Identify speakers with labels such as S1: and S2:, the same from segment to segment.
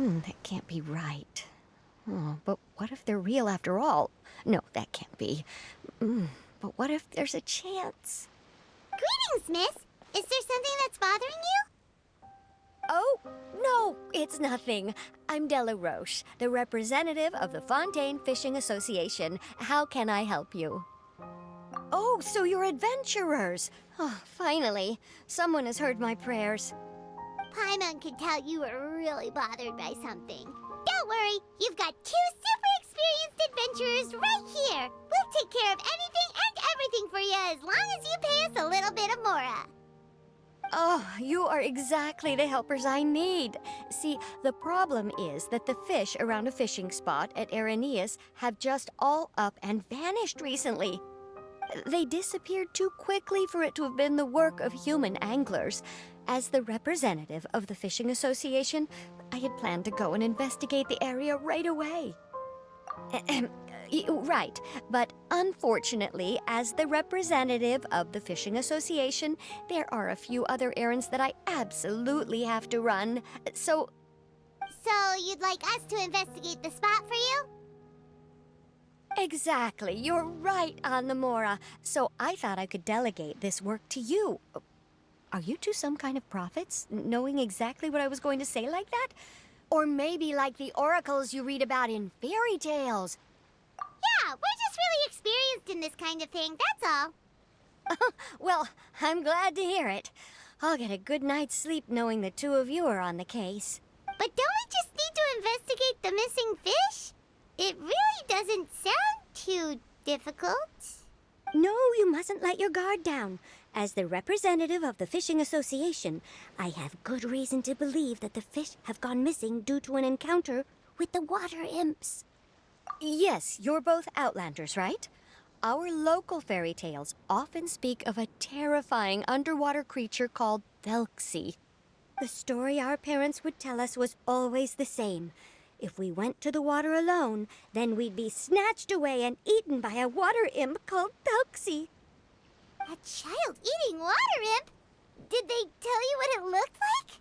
S1: That can't be right. Oh, but what if they're real after all? No, that can't be. But what if there's a chance?
S2: Greetings, miss. Is there something that's bothering you?
S1: Oh, no, it's nothing. I'm Della Roche, the representative of the Fontaine Fishing Association. How can I help you? Oh, so you're adventurers. Oh, finally. Someone has heard my prayers.
S2: Paimon could tell you were really bothered by something. Don't worry, you've got two super experienced adventurers right here. We'll take care of anything and everything for you as long as you pay us a little bit of mora.
S1: Oh, you are exactly the helpers I need. See, the problem is that the fish around a fishing spot at Araneus have just all up and vanished recently. They disappeared too quickly for it to have been the work of human anglers. As the representative of the Fishing Association, I had planned to go and investigate the area right away. Right, but unfortunately, as the representative of the Fishing Association, there are a few other errands that I absolutely have to run. So
S2: you'd like us to investigate the spot for you?
S1: exactly, you're right on the Mora. So I thought I could delegate this work to you. Are you two some kind of prophets, knowing exactly what I was going to say like that? Or maybe like the oracles you read about in fairy tales?
S2: Yeah, we're just really experienced in this kind of thing, that's all.
S1: Well, I'm glad to hear it. I'll get a good night's sleep knowing the two of you are on the case.
S2: But don't we just need to investigate the missing fish? It really doesn't sound too difficult.
S1: No, you mustn't let your guard down. As the representative of the Fishing Association, I have good reason to believe that the fish have gone missing due to an encounter with the water imps. Yes, you're both Outlanders, right? Our local fairy tales often speak of a terrifying underwater creature called Thelxie. The story our parents would tell us was always the same. If we went to the water alone, then we'd be snatched away and eaten by a water imp called Thelxie.
S2: A child-eating water imp? Did they tell you what it looked like?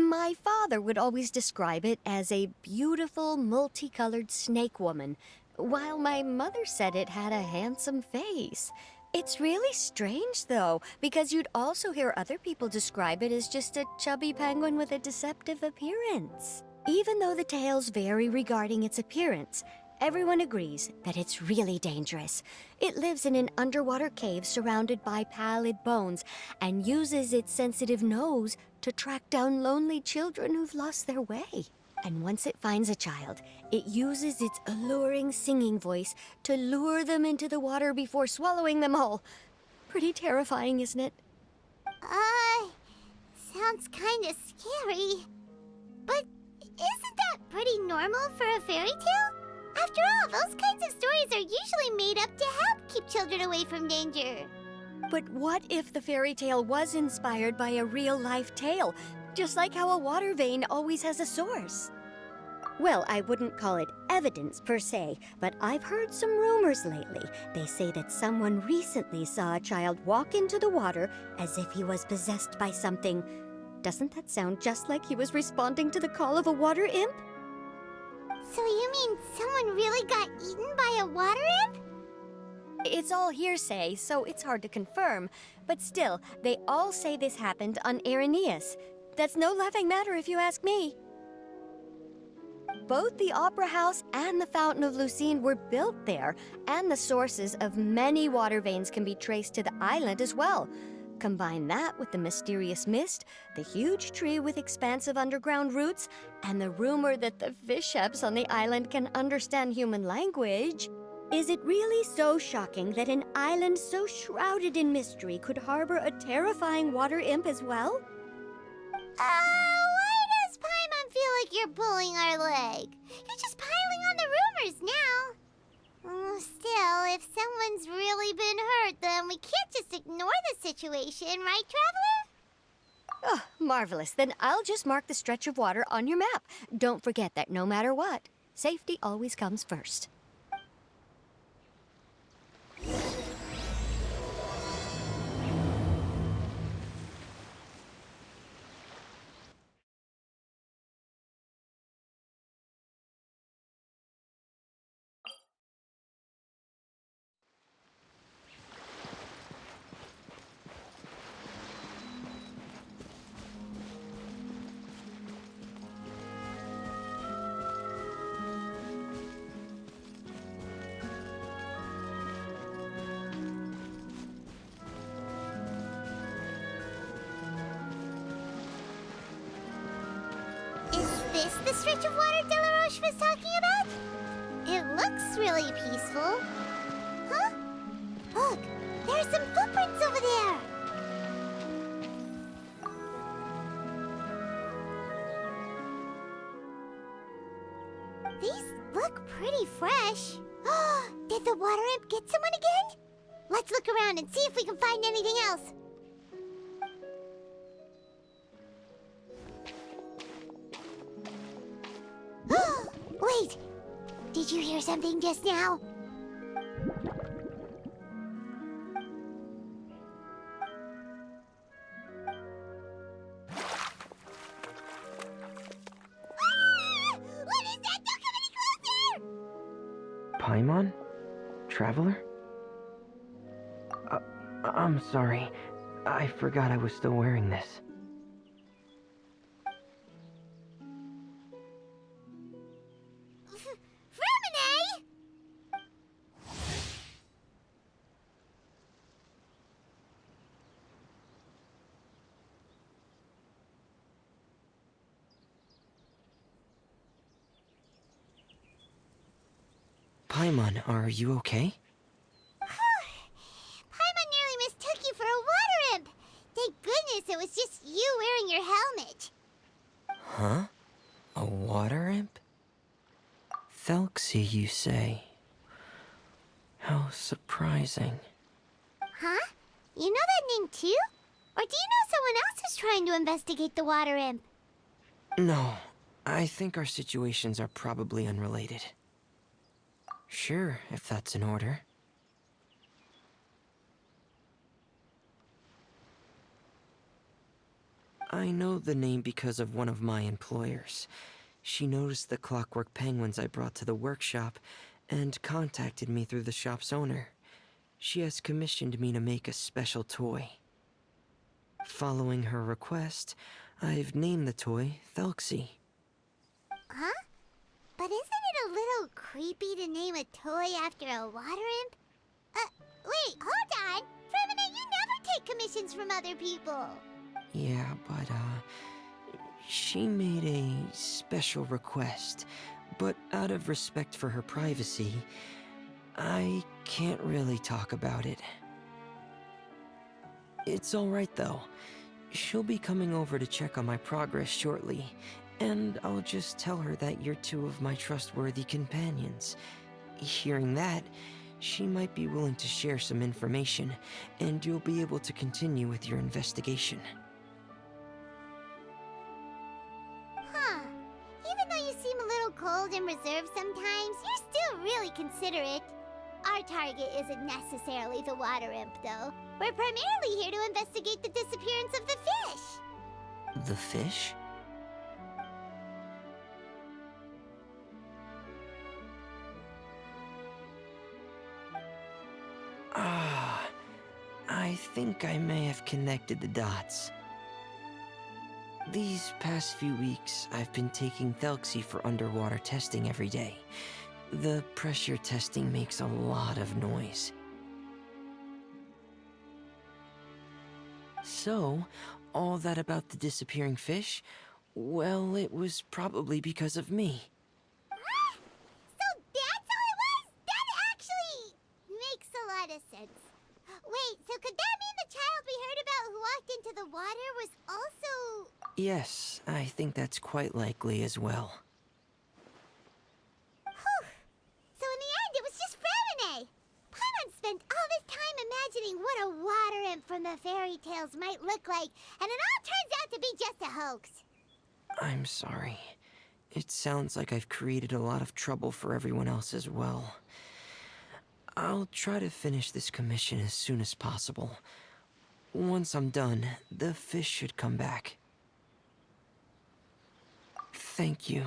S1: My father would always describe it as a beautiful, multicolored snake woman, while my mother said it had a handsome face. It's really strange, though, because you'd also hear other people describe it as just a chubby penguin with a deceptive appearance. Even though the tales vary regarding its appearance, everyone agrees that it's really dangerous. It lives in an underwater cave surrounded by pallid bones and uses its sensitive nose to track down lonely children who've lost their way. And once it finds a child, it uses its alluring singing voice to lure them into the water before swallowing them whole. Pretty terrifying, isn't it?
S2: Sounds kinda scary. But isn't that pretty normal for a fairy tale? After all, those kinds of stories are usually made up to help keep children away from danger.
S1: But what if the fairy tale was inspired by a real-life tale, just like how a water vein always has a source? Well, I wouldn't call it evidence per se, but I've heard some rumors lately. They say that someone recently saw a child walk into the water as if he was possessed by something. Doesn't that sound just like he was responding to the call of a water imp?
S2: So you mean someone really got eaten by a water imp?
S1: It's all hearsay, so it's hard to confirm. But still, they all say this happened on Araneus. That's no laughing matter if you ask me. Both the Opera House and the Fountain of Lucine were built there, and the sources of many water veins can be traced to the island as well. Combine that with the mysterious mist, the huge tree with expansive underground roots, and the rumor that the fish chefs on the island can understand human language. Is it really so shocking that an island so shrouded in mystery could harbor a terrifying water imp as well?
S2: Why does Paimon feel like you're pulling our leg? You're just piling on the rumors now. Still, if someone's really been hurt, then we can't just ignore the situation, right, Traveler?
S1: Oh, marvelous. Then I'll just mark the stretch of water on your map. Don't forget that no matter what, safety always comes first.
S2: the stretch of water Delaroche was talking about? It looks really peaceful. Huh? Look, there's some footprints over there. These look pretty fresh. Did the water imp get someone again? Let's look around and see if we can find anything else. Wait! Did you hear something just now? What is that? Don't come any closer!
S3: Paimon? Traveler? I'm sorry. I forgot I was still wearing this.
S2: Freminet!
S3: Paimon, are you okay?
S2: Paimon nearly mistook you for a water imp. Thank goodness it was just you wearing your helmet.
S3: Huh? A water imp? Thelxie, you say? How surprising.
S2: Huh? You know that name too? Or do you know someone else is trying to investigate the water imp?
S3: No, I think our situations are probably unrelated. Sure, if that's in order. I know the name because of one of my employers. She noticed the clockwork penguins I brought to the workshop and contacted me through the shop's owner. She has commissioned me to make a special toy. Following her request, I've named the toy Thelxie.
S2: Huh? But isn't it a little creepy to name a toy after a water imp? Wait, hold on! Freminet, you never take commissions from other people!
S3: Yeah, but, she made a special request, but out of respect for her privacy, I can't really talk about it. It's alright though. She'll be coming over to check on my progress shortly, and I'll just tell her that you're two of my trustworthy companions. Hearing that, she might be willing to share some information, and you'll be able to continue with your investigation.
S2: Huh. Even though you seem a little cold and reserved sometimes, you're still really considerate. Our target isn't necessarily the water imp, though. We're primarily here to investigate the disappearance of the fish.
S3: The fish? Ah, I think I may have connected the dots. These past few weeks, I've been taking Thelxie for underwater testing every day. The pressure testing makes a lot of noise. So, all that about the disappearing fish? Well, it was probably because of me.
S2: So that's how it was? That actually makes a lot of sense. Wait, so could that mean the child we heard about who walked into the water was also...
S3: Yes, I think that's quite likely as well.
S2: Whew. So in the end, it was just Freminet. Paimon spent all this time imagining what a water imp from the fairy tales might look like, and it all turns out to be just a hoax.
S3: I'm sorry. It sounds like I've created a lot of trouble for everyone else as well. I'll try to finish this commission as soon as possible. Once I'm done, the fish should come back. Thank you.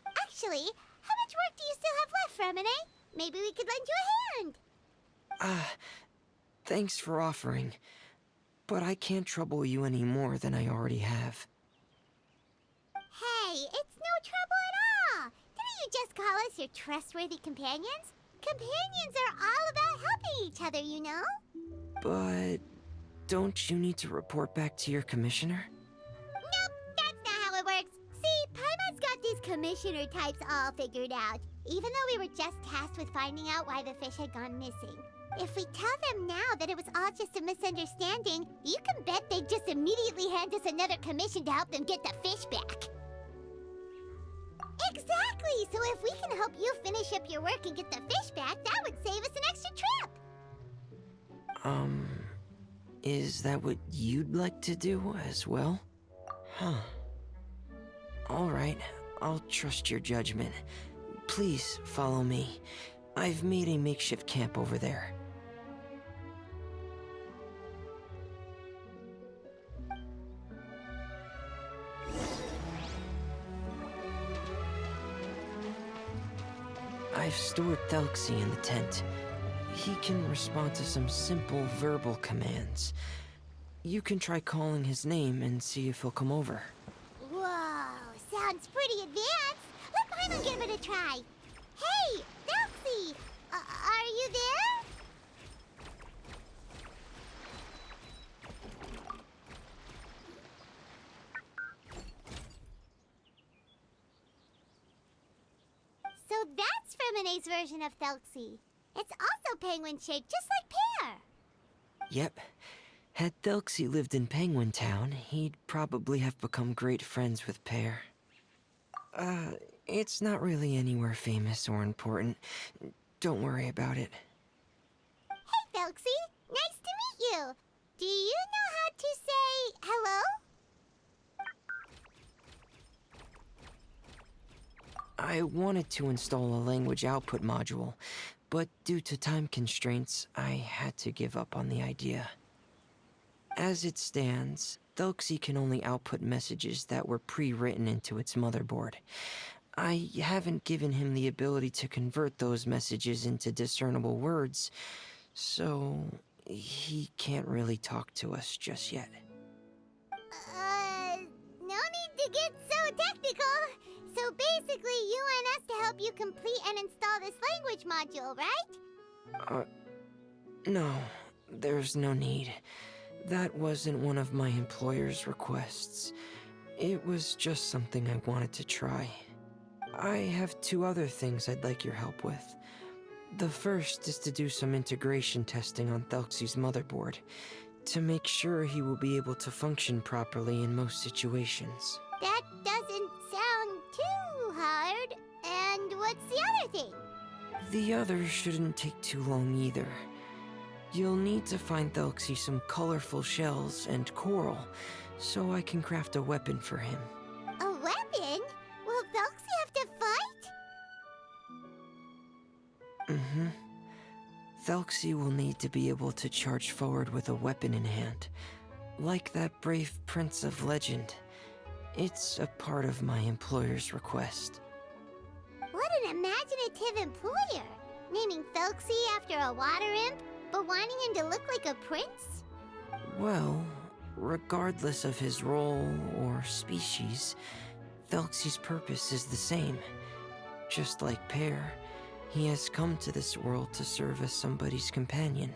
S2: Actually, how much work do you still have left, Freminet? Maybe we could lend you a hand.
S3: Thanks for offering. But I can't trouble you any more than I already have.
S2: Hey, it's no trouble at all. Didn't you just call us your trustworthy companions? Companions are all about helping each other, you know?
S3: But don't you need to report back to your commissioner?
S2: Nope, that's not how it works. See, Paimon's commissioner types all figured out, even though we were just tasked with finding out why the fish had gone missing. If we tell them now that it was all just a misunderstanding, you can bet they'd just immediately hand us another commission to help them get the fish back. Exactly! So if we can help you finish up your work and get the fish back, that would save us an extra trip!
S3: Is that what you'd like to do as well? Huh. Alright, I'll trust your judgment. Please follow me. I've made a makeshift camp over there. I've stored Thelxie in the tent. He can respond to some simple verbal commands. You can try calling his name and see if he'll come over.
S2: Whoa, sounds pretty advanced. Let Paimon give it a try. Hey, Thelxie! Are you there? So that's Freminet's version of Thelxie. It's also penguin-shaped, just like Pear.
S3: Yep. Had Thelxie lived in Penguin Town, he'd probably have become great friends with Pear. It's not really anywhere famous or important. Don't worry about it.
S2: Hey, Thelxie. Nice to meet you. Do you know how to say hello?
S3: I wanted to install a language output module, but due to time constraints, I had to give up on the idea. As it stands, Thelxie can only output messages that were pre-written into its motherboard. I haven't given him the ability to convert those messages into discernible words, so he can't really talk to us just yet.
S2: No need to get so technical. So basically, you want us to help you complete and install this language module, right?
S3: No, there's no need. That wasn't one of my employer's requests. It was just something I wanted to try. I have two other things I'd like your help with. The first is to do some integration testing on Thelxie's motherboard, to make sure he will be able to function properly in most situations.
S2: That doesn't sound too hard. And what's the other thing?
S3: The other shouldn't take too long either. You'll need to find Thelxie some colorful shells and coral, so I can craft a weapon for him.
S2: A weapon? Will Thelxie have to fight?
S3: Mm-hmm. Thelxie will need to be able to charge forward with a weapon in hand, like that brave prince of legend. It's a part of my employer's request.
S2: What an imaginative employer! Naming Thelxie after a water imp, but wanting him to look like a prince?
S3: Well, regardless of his role or species, Thelxie's purpose is the same. Just like Pear, he has come to this world to serve as somebody's companion.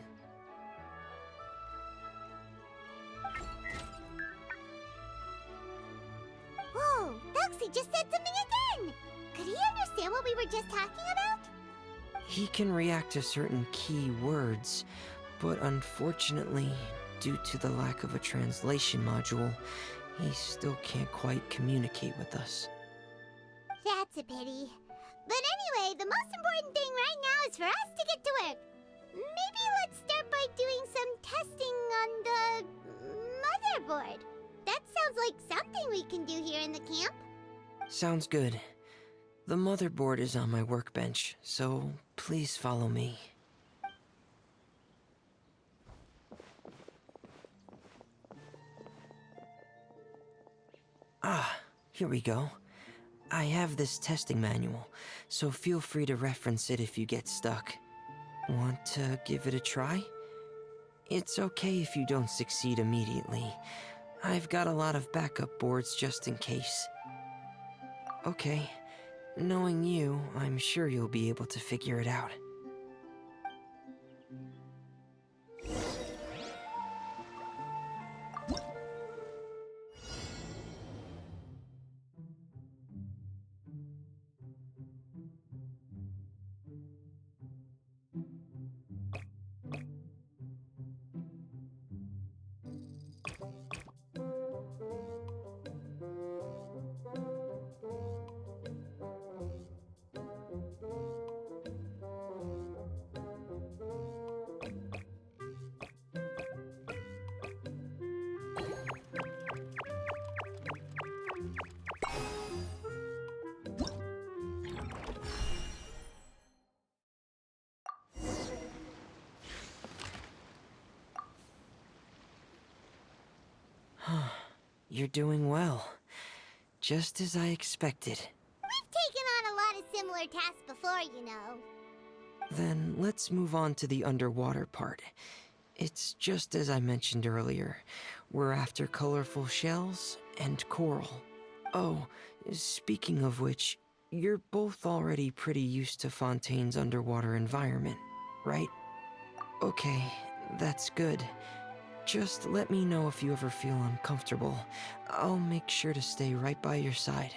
S2: Whoa, Thelxie just said something again! Could he understand what we were just talking about?
S3: He can react to certain key words, but unfortunately, due to the lack of a translation module, he still can't quite communicate with us.
S2: That's a pity. But anyway, the most important thing right now is for us to get to work. Maybe let's start by doing some testing on the motherboard. That sounds like something we can do here in the camp.
S3: Sounds good. The motherboard is on my workbench, so please follow me. Ah, here we go. I have this testing manual, so feel free to reference it if you get stuck. Want to give it a try? It's okay if you don't succeed immediately. I've got a lot of backup boards just in case. Okay, knowing you, I'm sure you'll be able to figure it out. you're doing well. Just as I expected.
S2: We've taken on a lot of similar tasks before, you know.
S3: Then let's move on to the underwater part. It's just as I mentioned earlier. We're after colorful shells and coral. Oh, speaking of which, you're both already pretty used to Fontaine's underwater environment, right? Okay, that's good. Just let me know if you ever feel uncomfortable. I'll make sure to stay right by your side.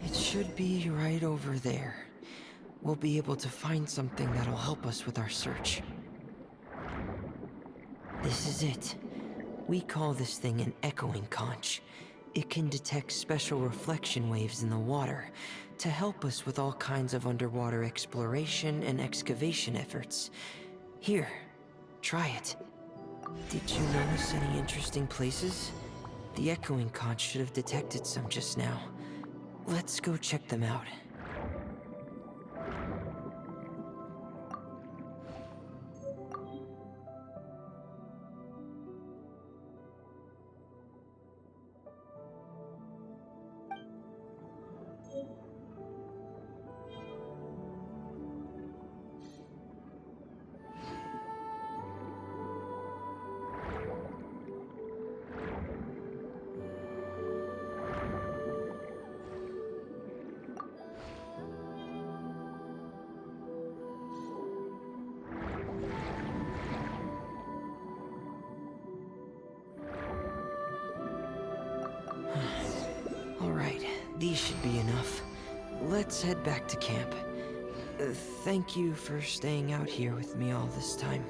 S3: It should be right over there. We'll be able to find something that'll help us with our search. This is it. We call this thing an echoing conch. It can detect special reflection waves in the water to help us with all kinds of underwater exploration and excavation efforts. Here, try it. Did you notice any interesting places? The echoing conch should have detected some just now. Let's go check them out. Alright, these should be enough. Let's head back to camp. Thank you for staying out here with me all this time.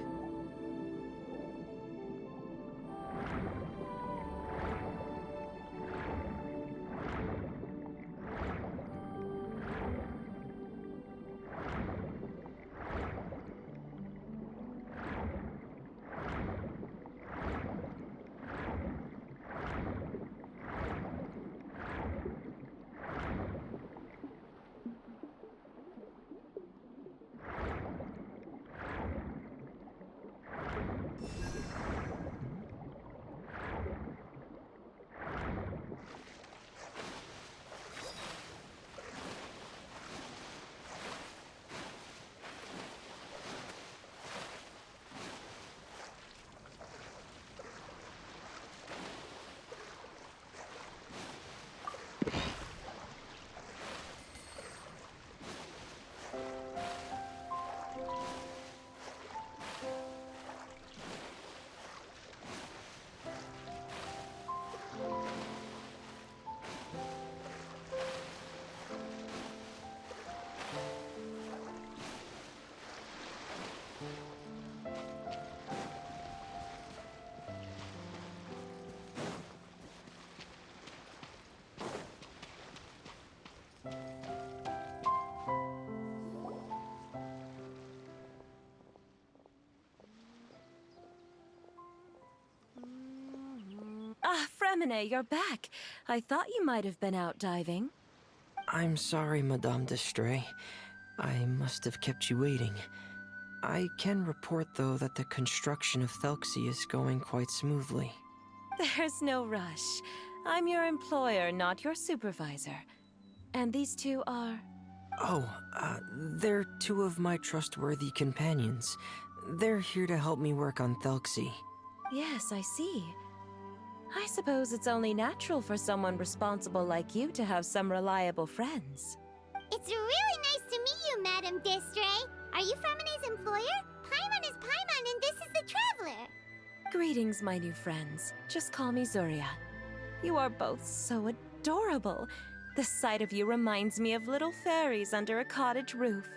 S4: Ah, Freminet, you're back. I thought you might have been out diving.
S3: I'm sorry, Madame d'Estray. I must have kept you waiting. I can report, though, that the construction of Thelxie is going quite smoothly.
S4: There's no rush. I'm your employer, not your supervisor. And these two are...
S3: Oh, they're two of my trustworthy companions. They're here to help me work on Thelxie.
S4: Yes, I see. I suppose it's only natural for someone responsible like you to have some reliable friends.
S2: It's really nice to meet you, Madame d'Estray. Are you Freminet's employer? Paimon is Paimon and this is the Traveler.
S4: Greetings, my new friends. Just call me Zuria. You are both so adorable. The sight of you reminds me of little fairies under a cottage roof.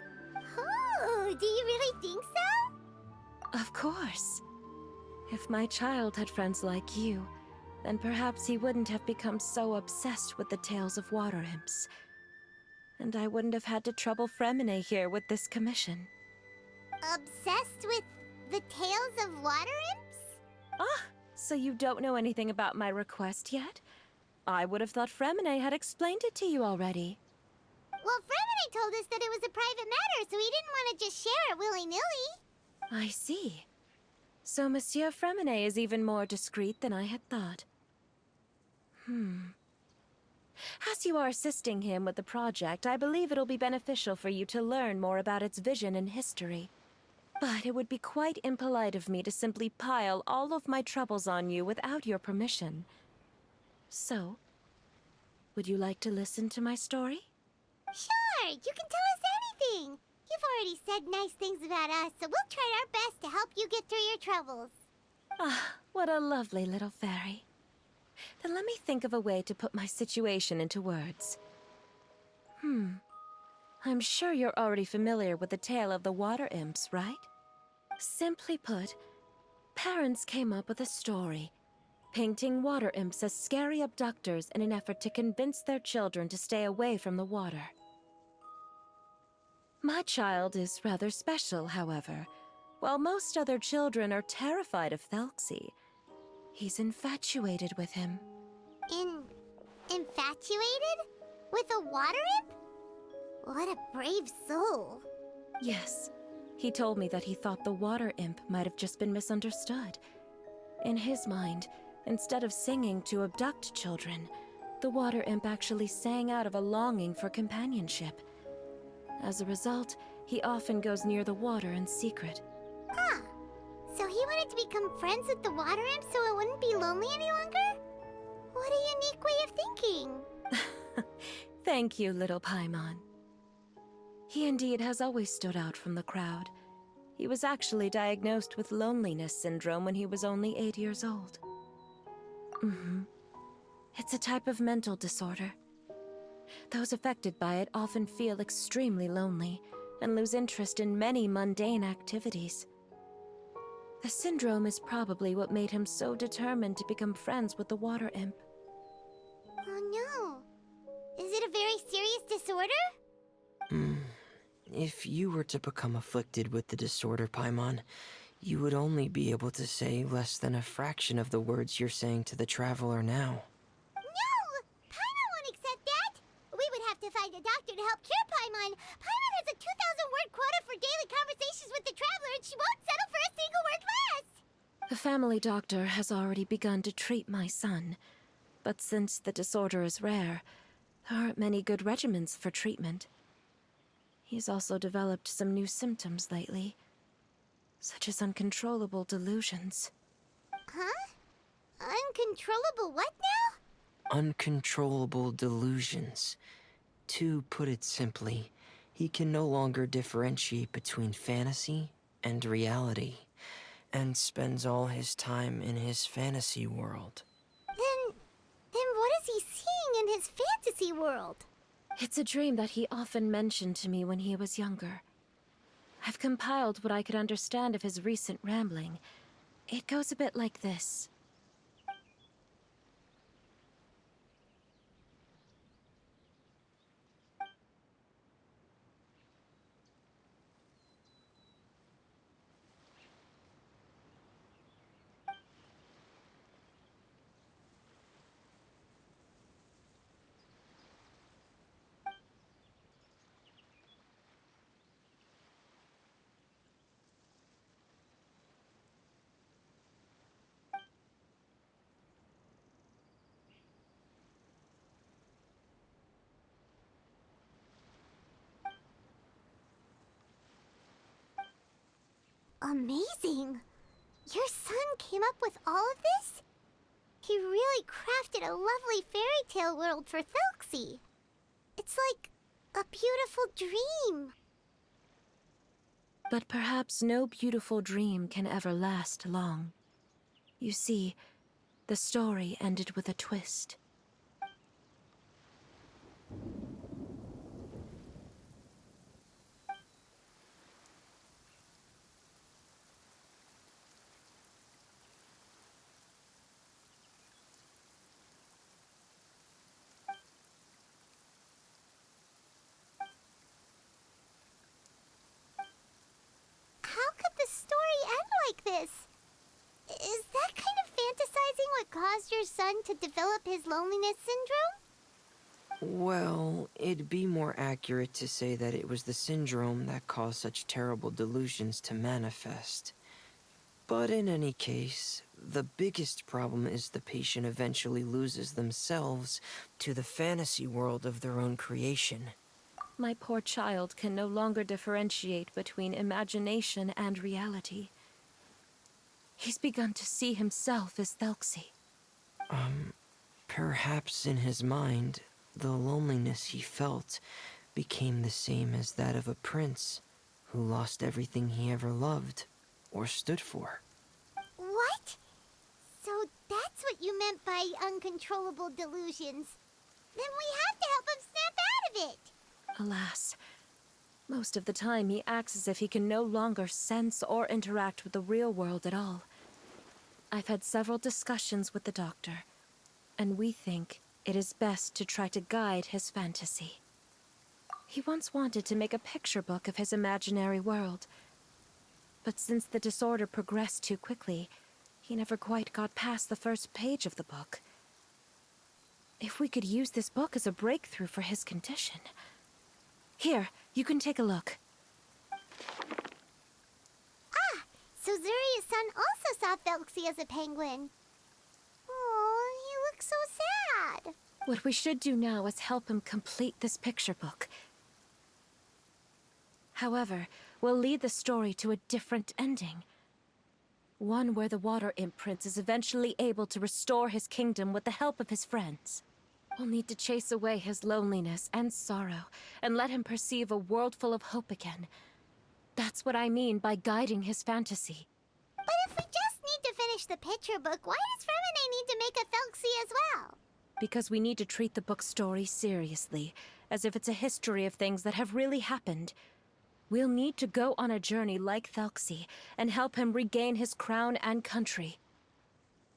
S2: Oh, do you really think so?
S4: Of course. If my child had friends like you, then perhaps he wouldn't have become so obsessed with the tales of water imps. And I wouldn't have had to trouble Freminet here with this commission.
S2: Obsessed with the tales of water imps?
S4: Ah, so you don't know anything about my request yet? I would have thought Freminet had explained it to you already.
S2: Well, Freminet told us that it was a private matter, so he didn't want to just share it willy-nilly.
S4: I see. So Monsieur Freminet is even more discreet than I had thought. As you are assisting him with the project, I believe it'll be beneficial for you to learn more about its vision and history. But it would be quite impolite of me to simply pile all of my troubles on you without your permission. So, would you like to listen to my story?
S2: Sure, you can tell us anything. You've already said nice things about us, so we'll try our best to help you get through your troubles.
S4: Ah, what a lovely little fairy. Then let me think of a way to put my situation into words. I'm sure you're already familiar with the tale of the water imps, right? Simply put, parents came up with a story, painting water imps as scary abductors in an effort to convince their children to stay away from the water. My child is rather special, however. While most other children are terrified of Thelxie, he's infatuated with him.
S2: Infatuated? With a water imp? What a brave soul.
S4: Yes, he told me that he thought the water imp might have just been misunderstood. In his mind, instead of singing to abduct children, the water imp actually sang out of a longing for companionship. As a result, he often goes near the water in secret.
S2: Huh. So he wanted to become friends with the water imp so it wouldn't be lonely any longer? What a unique way of thinking.
S4: Thank you, little Paimon. He indeed has always stood out from the crowd. He was actually diagnosed with loneliness syndrome when he was only 8 years old. It's a type of mental disorder. Those affected by it often feel extremely lonely and lose interest in many mundane activities. The syndrome is probably what made him so determined to become friends with the water imp.
S2: Oh no. Is it a very serious disorder?
S3: If you were to become afflicted with the disorder, Paimon, you would only be able to say less than a fraction of the words you're saying to the Traveler now.
S2: No! Paimon won't accept that! We would have to find a doctor to help cure Paimon. Paimon has a 2,000-word quota for daily conversations with the Traveler, and she won't settle for a single word less!
S4: The family doctor has already begun to treat my son, but since the disorder is rare, there aren't many good regimens for treatment. He's also developed some new symptoms lately, such as uncontrollable delusions.
S2: Huh? Uncontrollable what now?
S3: Uncontrollable delusions. To put it simply, he can no longer differentiate between fantasy and reality, and spends all his time in his fantasy world.
S2: Then what is he seeing in his fantasy world?
S4: It's a dream that he often mentioned to me when he was younger. I've compiled what I could understand of his recent rambling. It goes a bit like this.
S2: Amazing! Your son came up with all of this? He really crafted a lovely fairy tale world for Thelxie. It's like a beautiful dream.
S4: But perhaps no beautiful dream can ever last long. You see, the story ended with a twist.
S2: How could the story end like this? Is that kind of fantasizing what caused your son to develop his loneliness syndrome?
S3: Well, it'd be more accurate to say that it was the syndrome that caused such terrible delusions to manifest. But in any case, the biggest problem is the patient eventually loses themselves to the fantasy world of their own creation.
S4: My poor child can no longer differentiate between imagination and reality. He's begun to see himself as Thelxie.
S3: Perhaps in his mind, the loneliness he felt became the same as that of a prince who lost everything he ever loved or stood for.
S2: What? So that's what you meant by uncontrollable delusions. Then we have to help him snap out of it.
S4: Alas, most of the time he acts as if he can no longer sense or interact with the real world at all. I've had several discussions with the doctor, and we think it is best to try to guide his fantasy. He once wanted to make a picture book of his imaginary world, but since the disorder progressed too quickly, he never quite got past the first page of the book. If we could use this book as a breakthrough for his condition... Here, you can take a look.
S2: So Zuria's son also saw Thelxie as a penguin. Oh, he looks so sad.
S4: What we should do now is help him complete this picture book. However, we'll lead the story to a different ending. One where the Water Imp Prince is eventually able to restore his kingdom with the help of his friends. We'll need to chase away his loneliness and sorrow, and let him perceive a world full of hope again. That's what I mean by guiding his fantasy.
S2: But if we just need to finish the picture book, why does Freminet need to make a Thelxie as well?
S4: Because we need to treat the book's story seriously, as if it's a history of things that have really happened. We'll need to go on a journey like Thelxie, and help him regain his crown and country.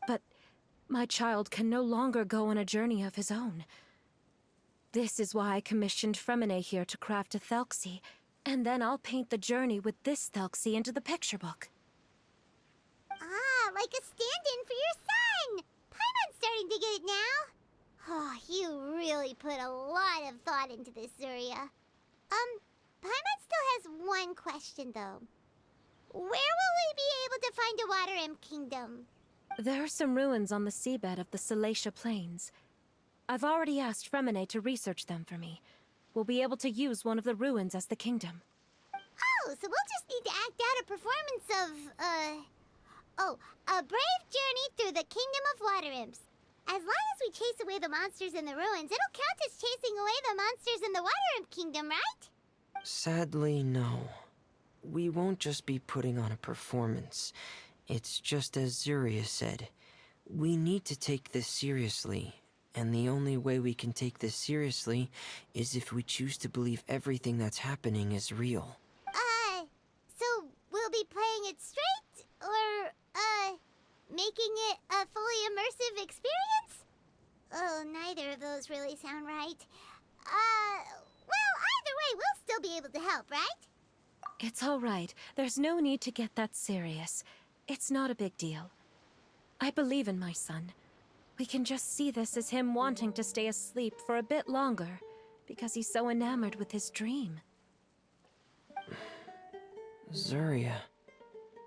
S4: But my child can no longer go on a journey of his own. This is why I commissioned Freminet here to craft a Thelxie, and then I'll paint the journey with this Thelxie into the picture book.
S2: Ah, like a stand-in for your son! Paimon's starting to get it now. Oh, you really put a lot of thought into this, Zuria. Paimon still has one question, though. Where will we be able to find a Water Imp Kingdom?
S4: There are some ruins on the seabed of the Salacia Plains. I've already asked Freminet to research them for me. We'll be able to use one of the ruins as the kingdom.
S2: Oh, so we'll just need to act out a performance of, a brave journey through the Kingdom of Water Imps. As long as we chase away the monsters in the ruins, it'll count as chasing away the monsters in the Water Imp Kingdom, right?
S3: Sadly, no. We won't just be putting on a performance. It's just as Zuria said. We need to take this seriously. And the only way we can take this seriously is if we choose to believe everything that's happening is real.
S2: So we'll be playing it straight? Or, making it a fully immersive experience? Oh, neither of those really sound right. Well, either way, we'll still be able to help, right?
S4: It's all right. There's no need to get that serious. It's not a big deal. I believe in my son. We can just see this as him wanting to stay asleep for a bit longer, because he's so enamored with his dream.
S3: Zuria.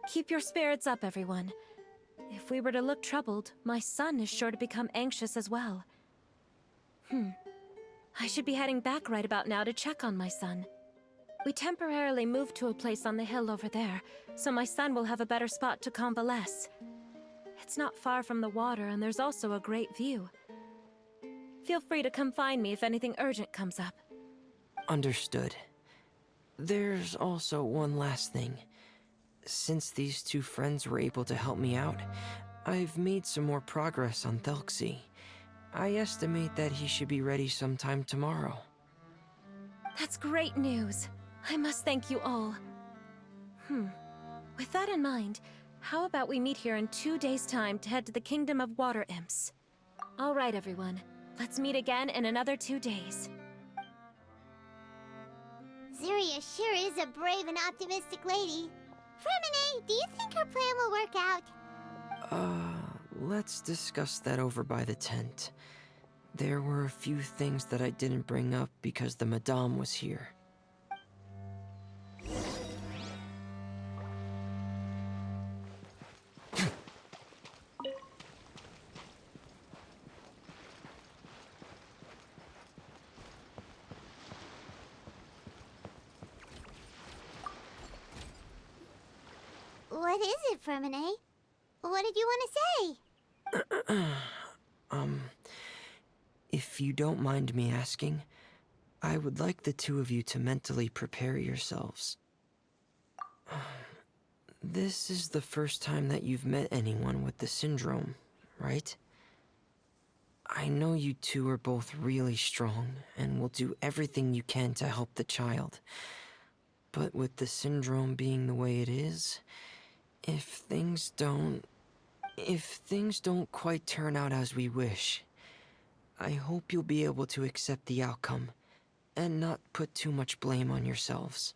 S4: Keep your spirits up, everyone. If we were to look troubled, my son is sure to become anxious as well. I should be heading back right about now to check on my son. We temporarily moved to a place on the hill over there, so my son will have a better spot to convalesce. It's not far from the water, and there's also a great view. Feel free to come find me if anything urgent comes up.
S3: Understood. There's also one last thing. Since these two friends were able to help me out, I've made some more progress on Thelxie. I estimate that he should be ready sometime tomorrow.
S4: That's great news. I must thank you all. With that in mind, how about we meet here in 2 days' time to head to the Kingdom of Water Imps? All right, everyone. Let's meet again in another 2 days.
S2: Zeria sure is a brave and optimistic lady. Freminet, do you think her plan will work out?
S3: Let's discuss that over by the tent. There were a few things that I didn't bring up because the Madame was here.
S2: What is it, Freminet? What did you want to say?
S3: If you don't mind me asking, I would like the two of you to mentally prepare yourselves. This is the first time that you've met anyone with the syndrome, right? I know you two are both really strong and will do everything you can to help the child. But with the syndrome being the way it is, if things don't quite turn out as we wish, I hope you'll be able to accept the outcome and not put too much blame on yourselves.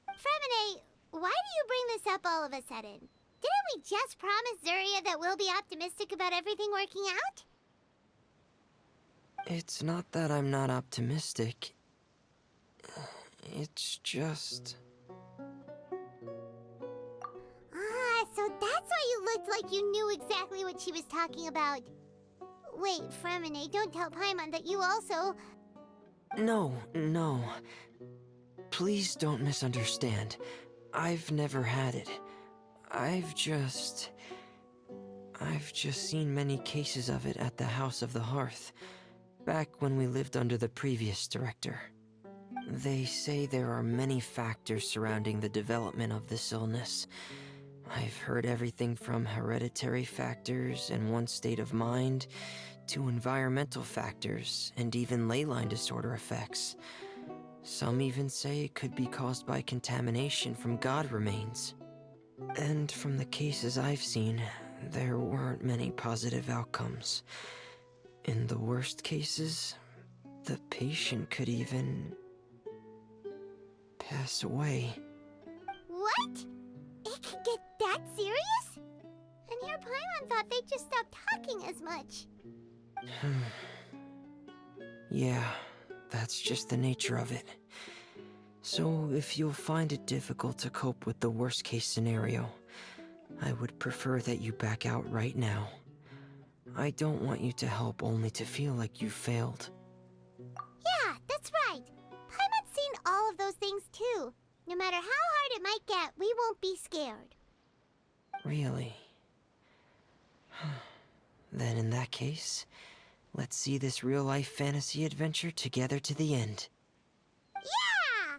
S2: Freminet, why do you bring this up all of a sudden? Didn't we just promise Zeria that we'll be optimistic about everything working out?
S3: It's not that I'm not optimistic. It's just...
S2: So that's why you looked like you knew exactly what she was talking about. Wait, Freminet, don't tell Paimon that you also...
S3: No. Please don't misunderstand. I've never had it. I've just seen many cases of it at the House of the Hearth, back when we lived under the previous director. They say there are many factors surrounding the development of this illness. I've heard everything from hereditary factors and one's state of mind, to environmental factors, and even ley line disorder effects. Some even say it could be caused by contamination from god remains. And from the cases I've seen, there weren't many positive outcomes. In the worst cases, the patient could even pass away.
S2: What? It could get that serious? And here Paimon thought they'd just stop talking as much.
S3: Yeah, that's just the nature of it. So if you'll find it difficult to cope with the worst case scenario, I would prefer that you back out right now. I don't want you to help only to feel like you failed.
S2: Yeah, that's right. Paimon's seen all of those things too. No matter how hard it might get, we won't be scared.
S3: Really? Then in that case, let's see this real-life fantasy adventure together to the end.
S2: Yeah!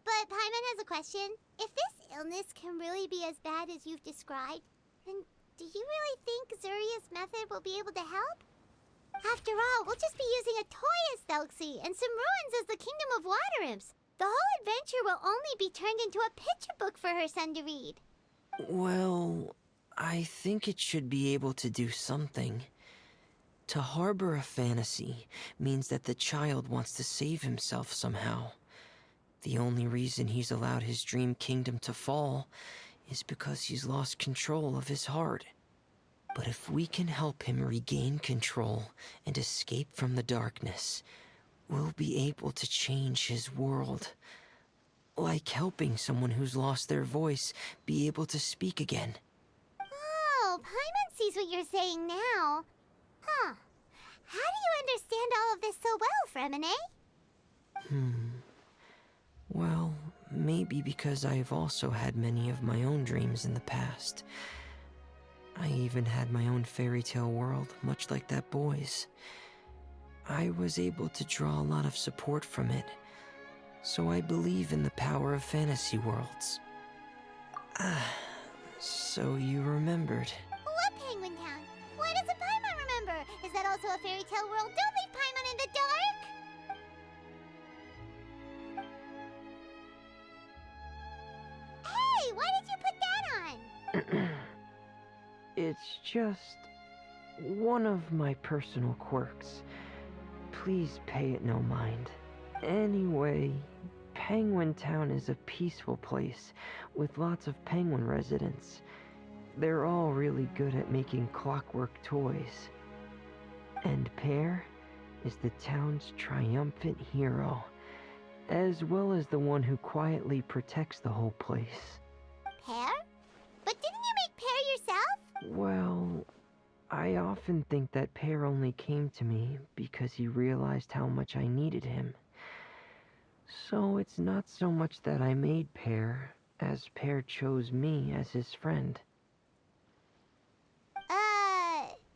S2: But Paimon has a question. If this illness can really be as bad as you've described, then do you really think Zuria's method will be able to help? After all, we'll just be using a toy as Thelxie and some ruins as the Kingdom of Water Imps. The whole adventure will only be turned into a picture book for her son to read.
S3: Well, I think it should be able to do something. To harbor a fantasy means that the child wants to save himself somehow. The only reason he's allowed his dream kingdom to fall is because he's lost control of his heart. But if we can help him regain control and escape from the darkness, we'll be able to change his world. Like helping someone who's lost their voice be able to speak again.
S2: Oh, Paimon sees what you're saying now. Huh. How do you understand all of this so well, Freminet?
S3: Well, maybe because I've also had many of my own dreams in the past. I even had my own fairy tale world, much like that boy's. I was able to draw a lot of support from it, So I believe in the power of fantasy worlds. So you remembered.
S2: What Penguin Town? Why does a Paimon remember? Is that also a fairy tale world? Don't leave Paimon in the dark! Hey, why did you put that on?
S3: It's just one of my personal quirks. Please pay it no mind. Anyway, Penguin Town is a peaceful place with lots of penguin residents. They're all really good at making clockwork toys. And Pear is the town's triumphant hero, as well as the one who quietly protects the whole place.
S2: Pear? But didn't you make Pear yourself?
S3: Well, I often think that Pear only came to me because he realized how much I needed him. So it's not so much that I made Pear, as Pear chose me as his friend.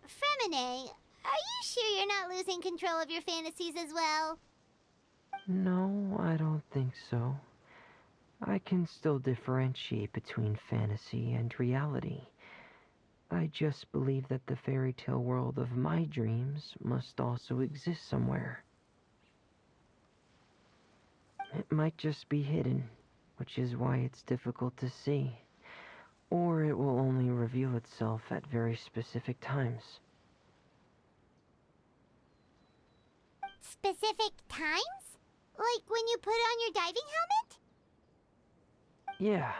S2: Freminet, are you sure you're not losing control of your fantasies as well?
S3: No, I don't think so. I can still differentiate between fantasy and reality. I just believe that the fairy tale world of my dreams must also exist somewhere. It might just be hidden, which is why it's difficult to see. Or it will only reveal itself at very specific times.
S2: Specific times? Like when you put on your diving helmet?
S3: Yeah,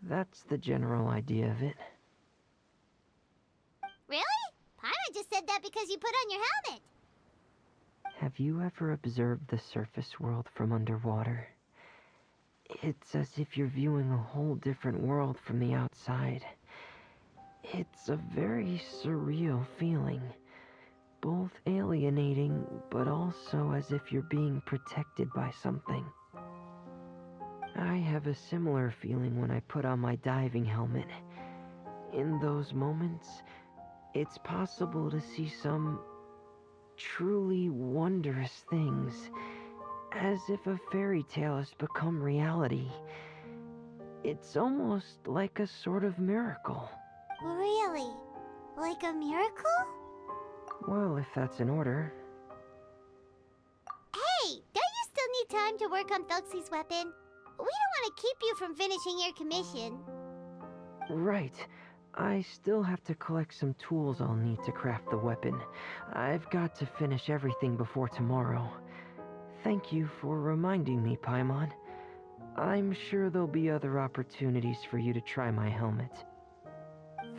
S3: that's the general idea of it.
S2: Really? Paimon just said that because you put on your helmet.
S3: Have you ever observed the surface world from underwater? It's as if you're viewing a whole different world from the outside. It's a very surreal feeling. Both alienating, but also as if you're being protected by something. I have a similar feeling when I put on my diving helmet. In those moments, it's possible to see some truly wondrous things, as if a fairy tale has become reality. It's almost like a sort of miracle.
S2: Really? Like a miracle?
S3: Well, if that's in order.
S2: Hey, don't you still need time to work on Thelxie's weapon? We don't want to keep you from finishing your commission.
S3: Right. I still have to collect some tools I'll need to craft the weapon. I've got to finish everything before tomorrow. Thank you for reminding me, Paimon. I'm sure there'll be other opportunities for you to try my helmet.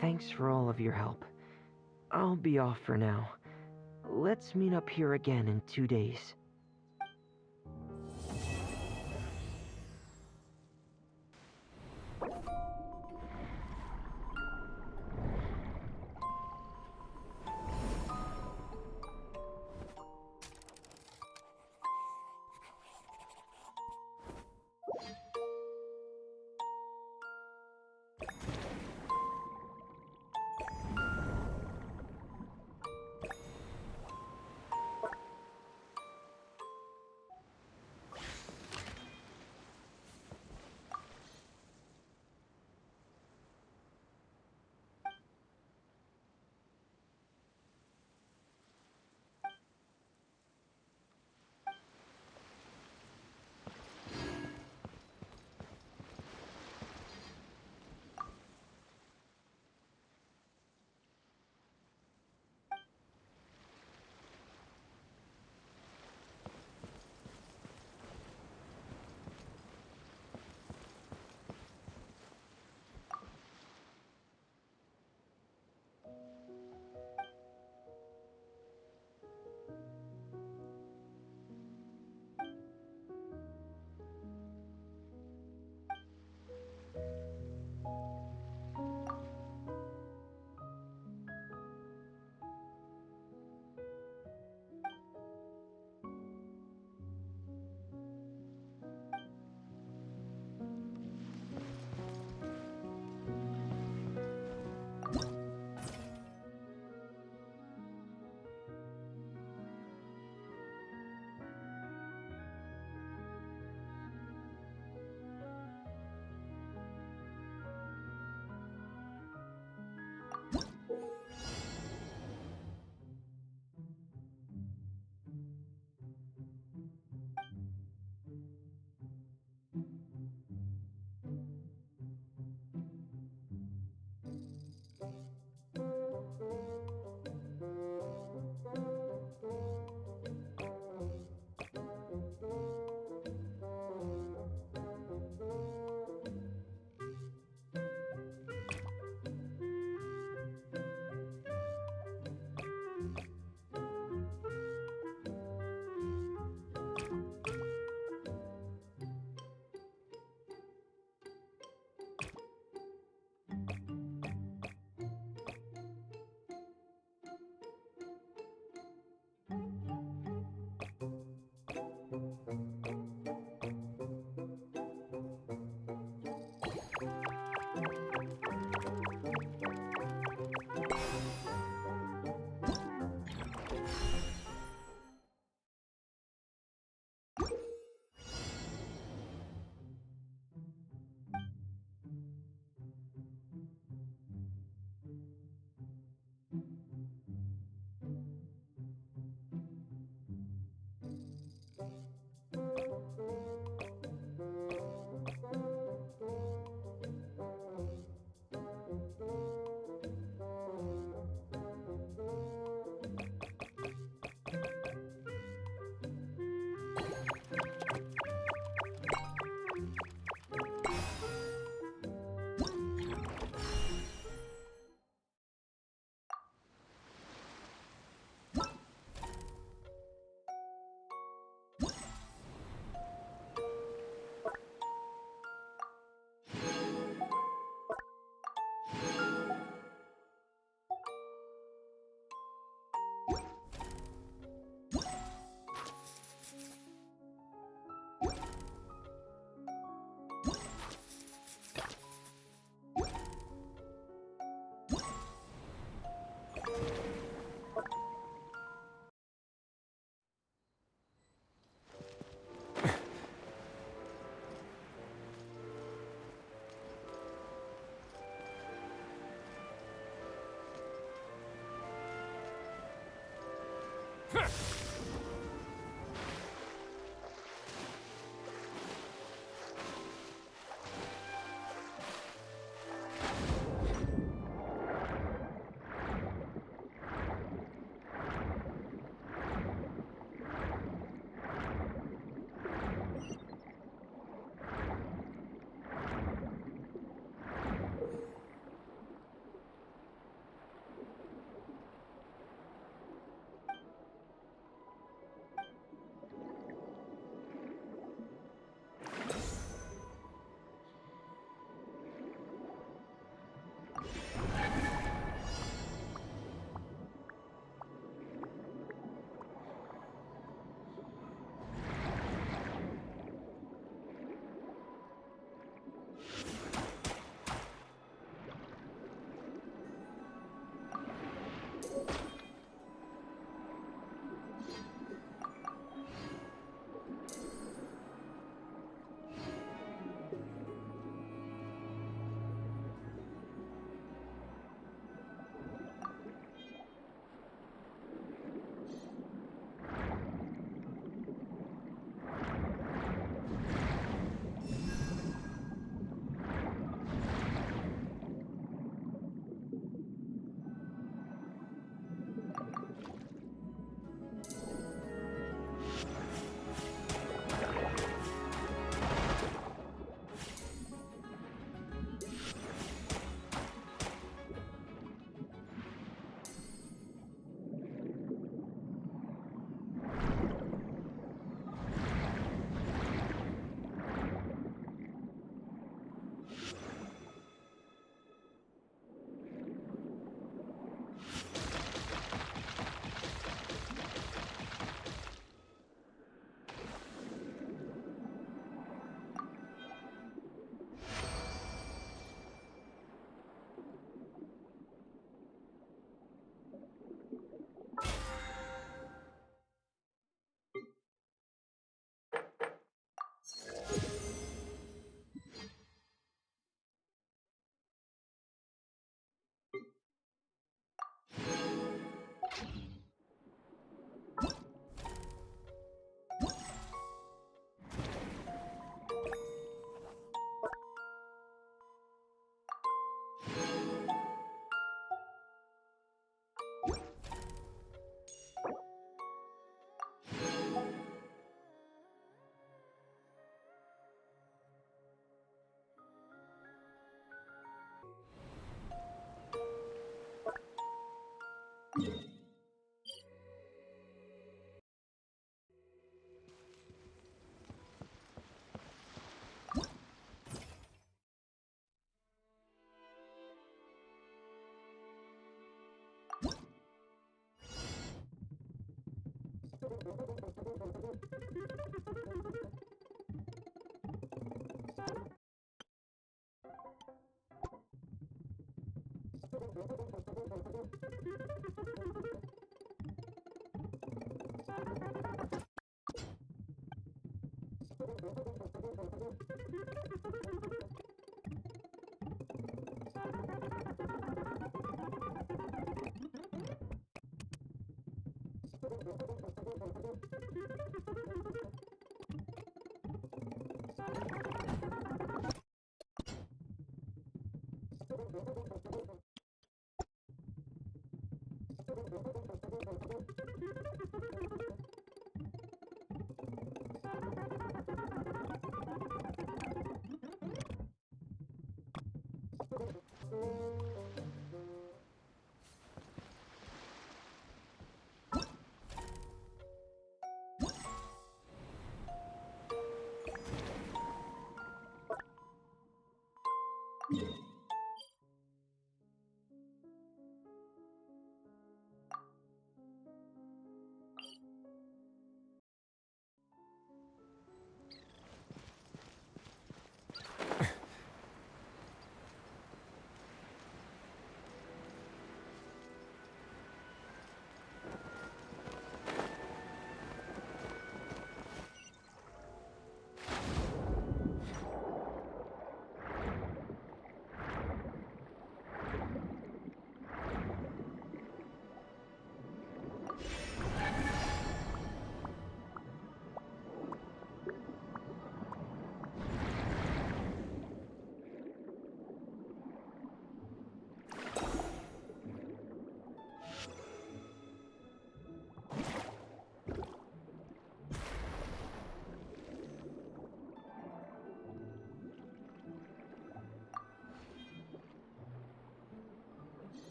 S3: Thanks for all of your help. I'll be off for now. Let's meet up here again in 2 days.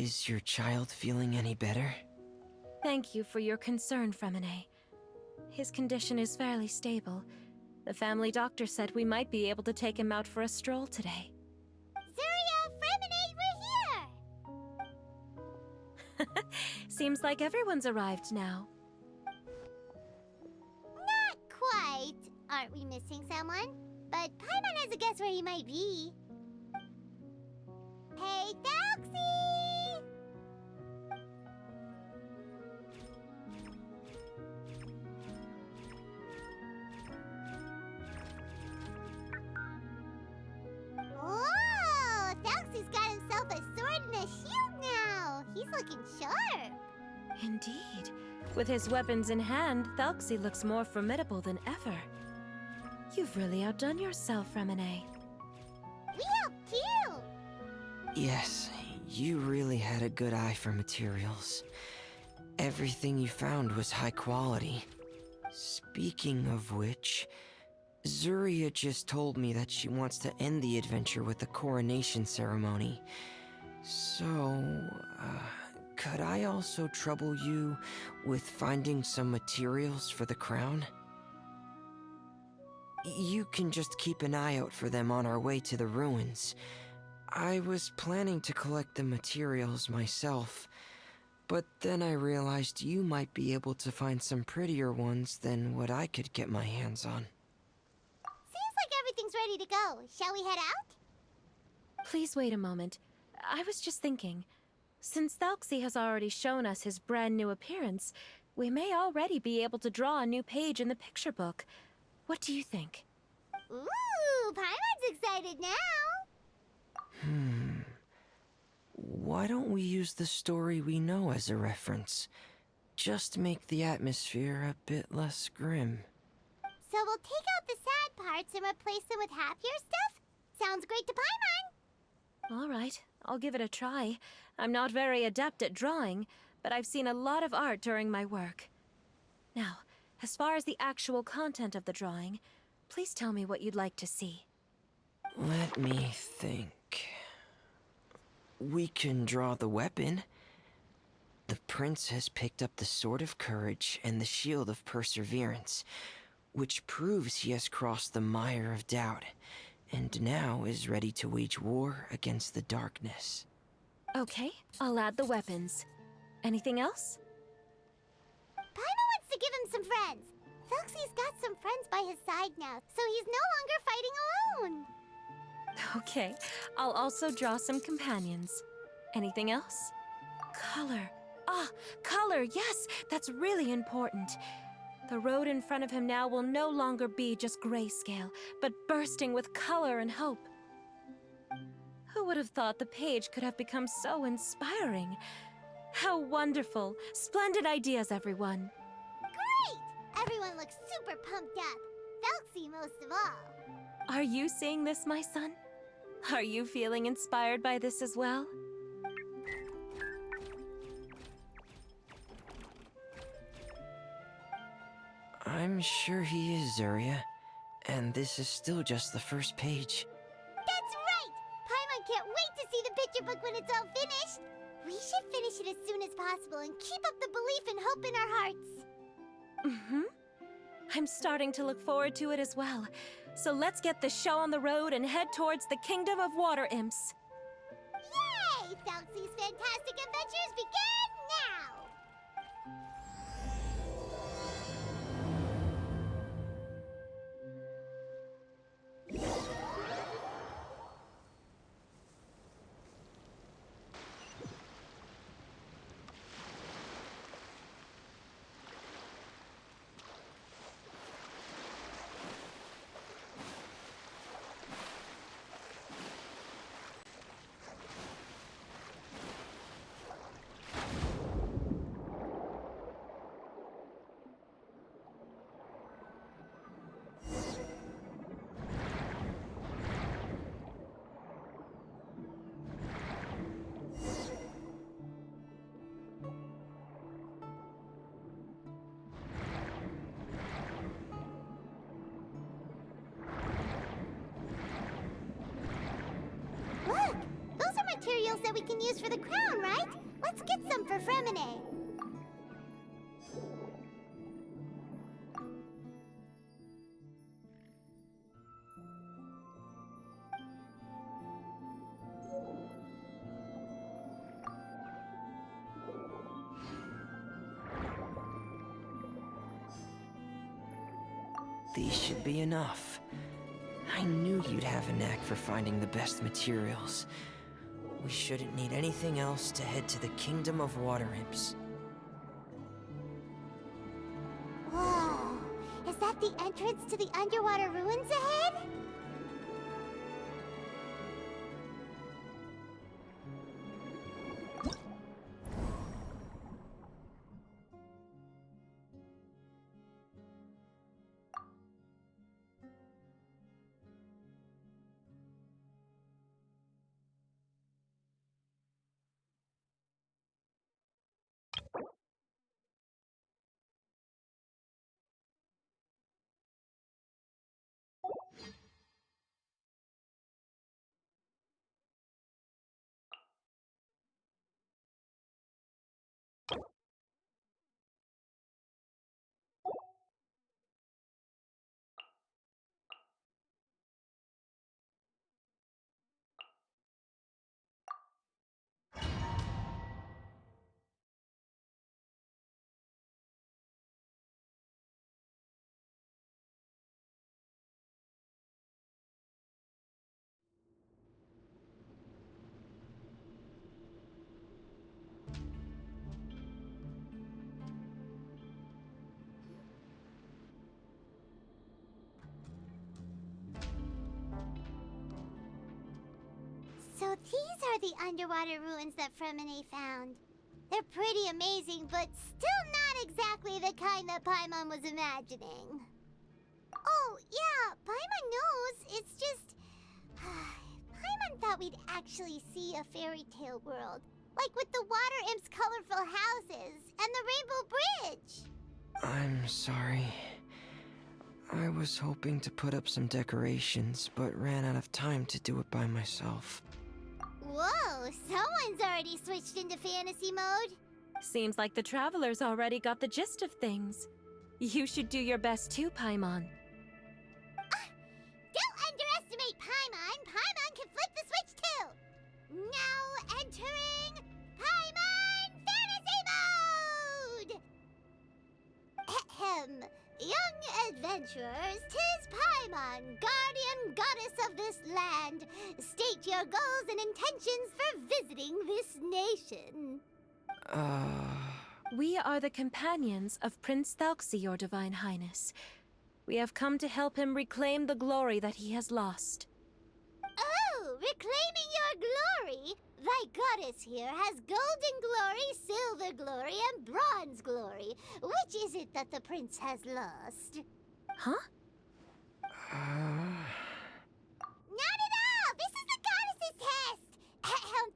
S3: Is your child feeling any better?
S4: Thank you for your concern, Freminet. His condition is fairly stable. The family doctor said we might be able to take him out for a stroll today.
S2: Zuria, Freminet, we're here!
S4: Seems like everyone's arrived now.
S2: Not quite. Aren't we missing someone? But Paimon has a guess where he might be. Hey, Thelxie! Whoa! Thelxie's got himself a sword and a shield now. He's looking sharp.
S4: Indeed. With his weapons in hand, Thelxie looks more formidable than ever. You've really outdone yourself, Freminet.
S2: We helped too.
S3: Yes, you really had a good eye for materials. Everything you found was high quality. Speaking of which, Zuria just told me that she wants to end the adventure with the coronation ceremony. So, could I also trouble you with finding some materials for the crown? You can just keep an eye out for them on our way to the ruins. I was planning to collect the materials myself, but then I realized you might be able to find some prettier ones than what I could get my hands on.
S2: Seems like everything's ready to go. Shall we head out?
S4: Please wait a moment. I was just thinking. Since Thelxie has already shown us his brand new appearance, we may already be able to draw a new page in the picture book. What do you think?
S2: Ooh, Paimon's excited now.
S3: Why don't we use the story we know as a reference? Just make the atmosphere a bit less grim.
S2: So we'll take out the sad parts and replace them with happier stuff? Sounds great to Paimon.
S4: All right, I'll give it a try. I'm not very adept at drawing, but I've seen a lot of art during my work. Now, as far as the actual content of the drawing, please tell me what you'd like to see.
S3: Let me think. We can draw the weapon. The prince has picked up the Sword of Courage and the Shield of Perseverance, which proves he has crossed the mire of doubt, and now is ready to wage war against the darkness.
S4: Okay, I'll add the weapons. Anything else?
S2: Paimon wants to give him some friends. Thelxie's got some friends by his side now, so he's no longer fighting alone.
S4: Okay, I'll also draw some companions. Anything else? Color. Ah, color, yes, that's really important. The road in front of him now will no longer be just grayscale, but bursting with color and hope. Who would have thought the page could have become so inspiring? How wonderful! Splendid ideas, everyone.
S2: Great! Everyone looks super pumped up. Thelxie most of all.
S4: Are you seeing this, my son? Are you feeling inspired by this as well?
S3: I'm sure he is, Zuria. And this is still just the first page.
S2: That's right! Paimon can't wait to see the picture book when it's all finished. We should finish it as soon as possible and keep up the belief and hope in our hearts.
S4: I'm starting to look forward to it as well. So let's get the show on the road and head towards the Kingdom of Water Imps.
S2: Yay! Thelxie's fantastic adventures begin now! materials that we can use for the crown, right? Let's get some for Freminet.
S3: These should be enough. I knew you'd have a knack for finding the best materials. We shouldn't need anything else to head to the Kingdom of Water Imps.
S2: Whoa! Is that the entrance to the underwater ruins ahead? So these are the underwater ruins that Freminet found. They're pretty amazing, but still not exactly the kind that Paimon was imagining. Oh, yeah, Paimon knows. It's just... Paimon thought we'd actually see a fairy tale world. Like with the Water Imp's colorful houses and the Rainbow Bridge.
S3: I'm sorry. I was hoping to put up some decorations, but ran out of time to do it by myself.
S2: Whoa, someone's already switched into fantasy mode.
S4: Seems like the travelers already got the gist of things. You should do your best too, Paimon.
S2: Don't underestimate Paimon. Paimon can flip the switch too. Now entering Paimon Fantasy Mode! Ahem. Young adventurers, 'tis Paimon, guardian goddess of this land. State your goals and intentions for visiting this nation.
S4: We are the companions of Prince Thelxie, your Divine Highness. We have come to help him reclaim the glory that he has lost.
S2: Oh, reclaiming your glory? Thy goddess here has golden glory, silver glory, and bronze glory. Which is it that the prince has lost?
S4: Huh?
S2: Not at all! This is the goddess's test! Ahem.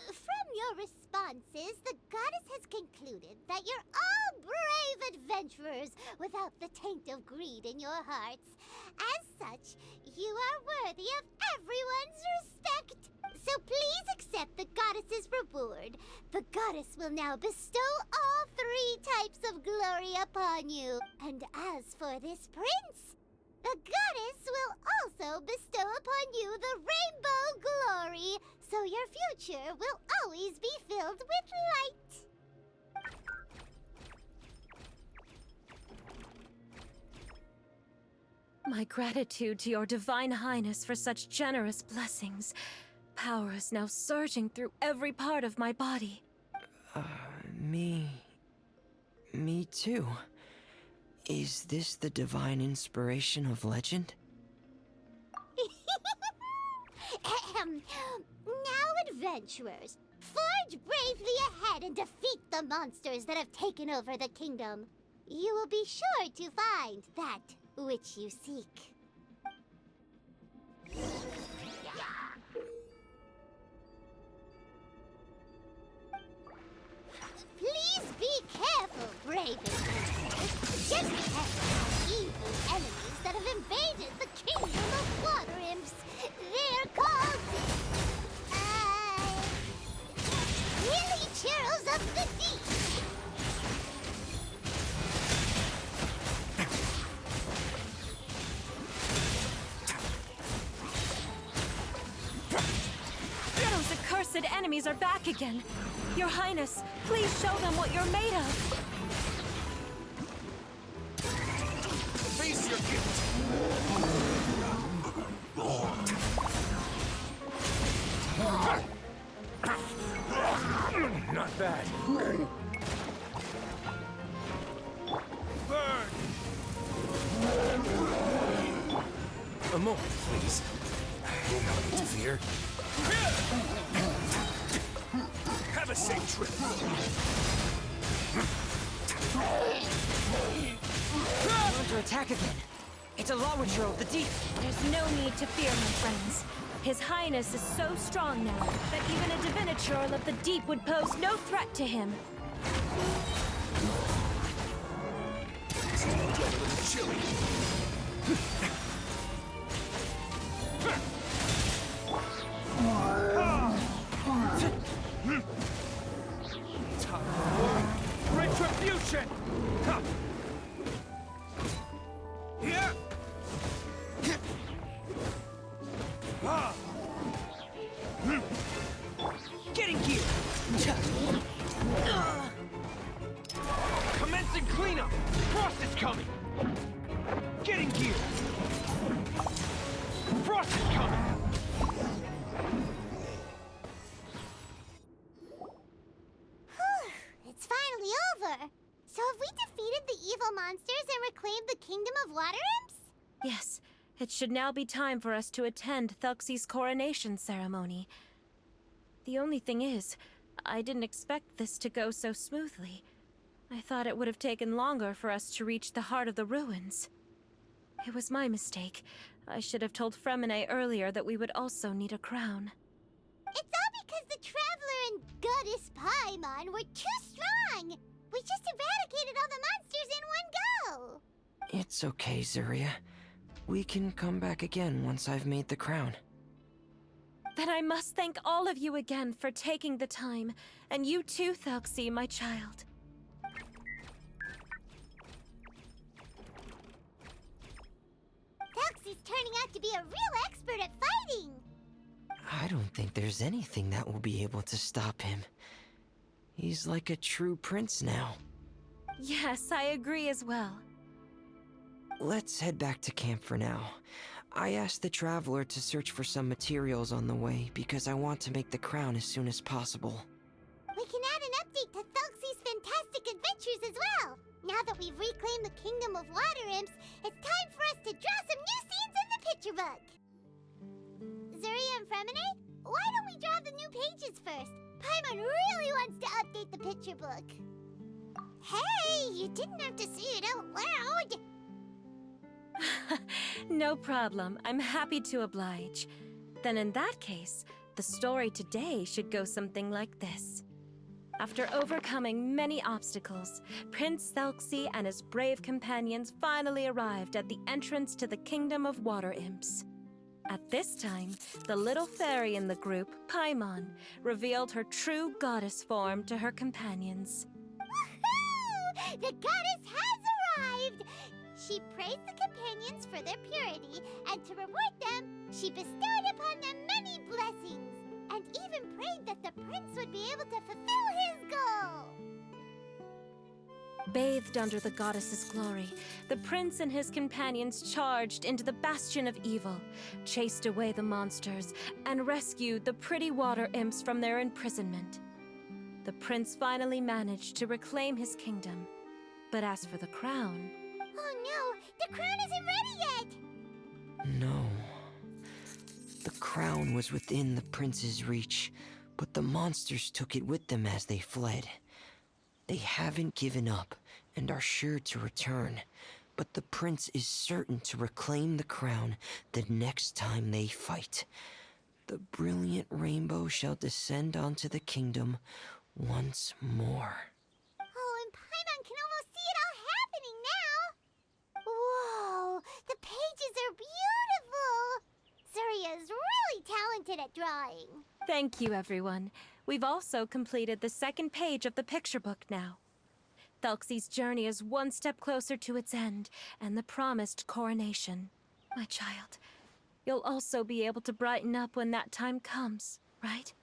S2: From your responses, the goddess has concluded that you're all brave adventurers without the taint of greed in your hearts. As such, you are worthy of everyone's respect. So please accept the goddess's reward. The goddess will now bestow all 3 types of glory upon you. And as for this prince, the goddess will also bestow upon you the rainbow glory, so your future will always be filled with light.
S4: My gratitude to your Divine Highness for such generous blessings. Power is now surging through every part of my body.
S3: Me too. Is this the divine inspiration of legend?
S2: Now, adventurers, forge bravely ahead and defeat the monsters that have taken over the kingdom. You will be sure to find that which you seek. Please be careful, brave adventurers. Just careful evil enemies that have invaded the kingdom of Water Imps. They're called...
S4: beloved enemies are back again. Your Highness, please show them what you're made of.
S5: Face your gift! Not bad. Burn! A moment, please. Will not interfere. Have a safe trip.
S3: Under attack again. It's a Lawitcher of the deep.
S4: There's no need to fear, my friends. His Highness is so strong now that even a Diviniture of the deep would pose no threat to him.
S5: Still get a little chilly. Retribution! Here!
S3: Getting gear.
S5: Commencing cleanup! Frost is coming! Getting gear! Frost is coming!
S2: It's finally over. So have we defeated the evil monsters and reclaimed the Kingdom of Water Imps?
S4: Yes, it should now be time for us to attend Thelxie's coronation ceremony. The only thing is, I didn't expect this to go so smoothly. I thought it would have taken longer for us to reach the heart of the ruins. It was my mistake. I should have told Freminet earlier that we would also need a crown.
S2: It's all because the Traveler and Goddess Paimon were too strong. We just eradicated all the monsters in one go.
S3: It's okay, Zuria. We can come back again once I've made the crown.
S4: Then I must thank all of you again for taking the time, and you too, Thelxie, my child.
S2: Thelxie's turning out to be a real expert at fighting.
S3: I don't think there's anything that will be able to stop him. He's like a true prince now.
S4: Yes, I agree as well.
S3: Let's head back to camp for now. I asked the Traveler to search for some materials on the way because I want to make the crown as soon as possible.
S2: We can add an update to Thelxie's fantastic adventures as well. Now that we've reclaimed the Kingdom of Water Imps, it's time for us to draw some new scenes in the picture book. Zuria and Freminet, why don't we draw the new pages first? Paimon really wants to update the picture book. Hey, you didn't have to say it out loud.
S4: No problem. I'm happy to oblige. Then in that case, the story today should go something like this. After overcoming many obstacles, Prince Thelxie and his brave companions finally arrived at the entrance to the Kingdom of Water Imps. At this time, the little fairy in the group, Paimon, revealed her true goddess form to her companions.
S2: Woohoo! The goddess has arrived! She praised the companions for their purity, and to reward them, she bestowed upon them many blessings, and even prayed that the prince would be able to fulfill his goal.
S4: Bathed under the goddess's glory, the prince and his companions charged into the bastion of evil, chased away the monsters, and rescued the pretty water imps from their imprisonment. The prince finally managed to reclaim his kingdom. But as for the crown...
S2: Oh no, the crown isn't ready yet!
S3: No. The crown was within the prince's reach, but the monsters took it with them as they fled. They haven't given up and are sure to return, but the prince is certain to reclaim the crown the next time they fight. The brilliant rainbow shall descend onto the kingdom once more.
S2: Oh, and Paimon can almost see it all happening now! Whoa, the pages are beautiful! Zuria is really talented at drawing.
S4: Thank you, everyone. We've also completed the second page of the picture book now. Thelxie's journey is one step closer to its end, and the promised coronation. My child, you'll also be able to brighten up when that time comes, right?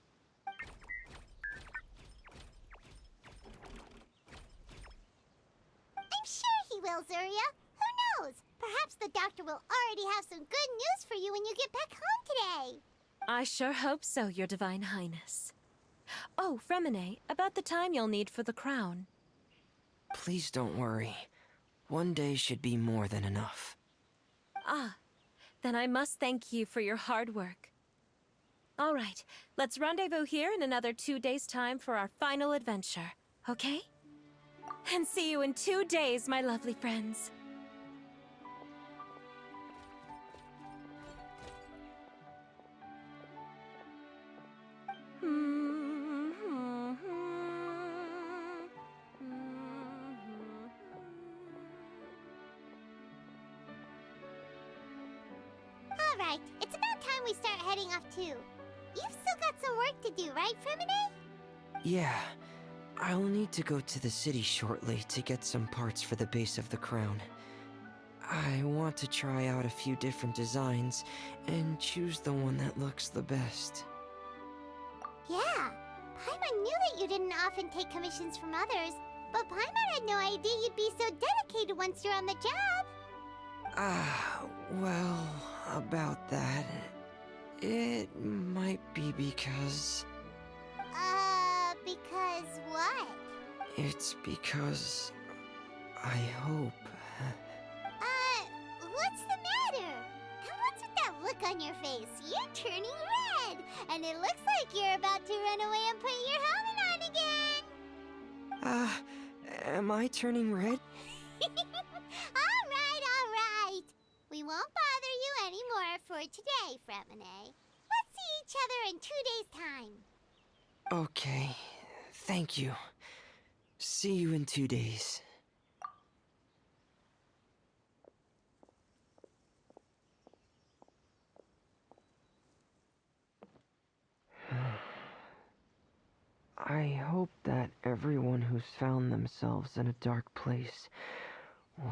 S2: will, Zuria. Who knows? Perhaps the doctor will already have some good news for you when you get back home today.
S4: I sure hope so, Your Divine Highness. Oh, Freminet, about the time you'll need for the crown.
S3: Please don't worry. One day should be more than enough.
S4: Ah, then I must thank you for your hard work. All right, let's rendezvous here in another 2 days' time for our final adventure, okay? And see you in 2 days, my lovely friends.
S2: Alright, it's about time we start heading off too. You've still got some work to do, right, Freminet?
S3: Yeah, I'll need to go to the city shortly to get some parts for the base of the crown. I want to try out a few different designs and choose the one that looks the best.
S2: Yeah, Paimon knew that you didn't often take commissions from others, but Paimon had no idea you'd be so dedicated once you're on the job.
S3: Well, about that, it might be because...
S2: Because what?
S3: It's because... I hope...
S2: What's the matter? And what's with that look on your face? You're turning red, and it looks like you're about to run away and put your helmet on again.
S3: Am I turning red?
S2: All right. We won't bother you anymore for today, Freminet. Let's see each other in 2 days' time.
S3: Okay, thank you. See you in 2 days. I hope that everyone who's found themselves in a dark place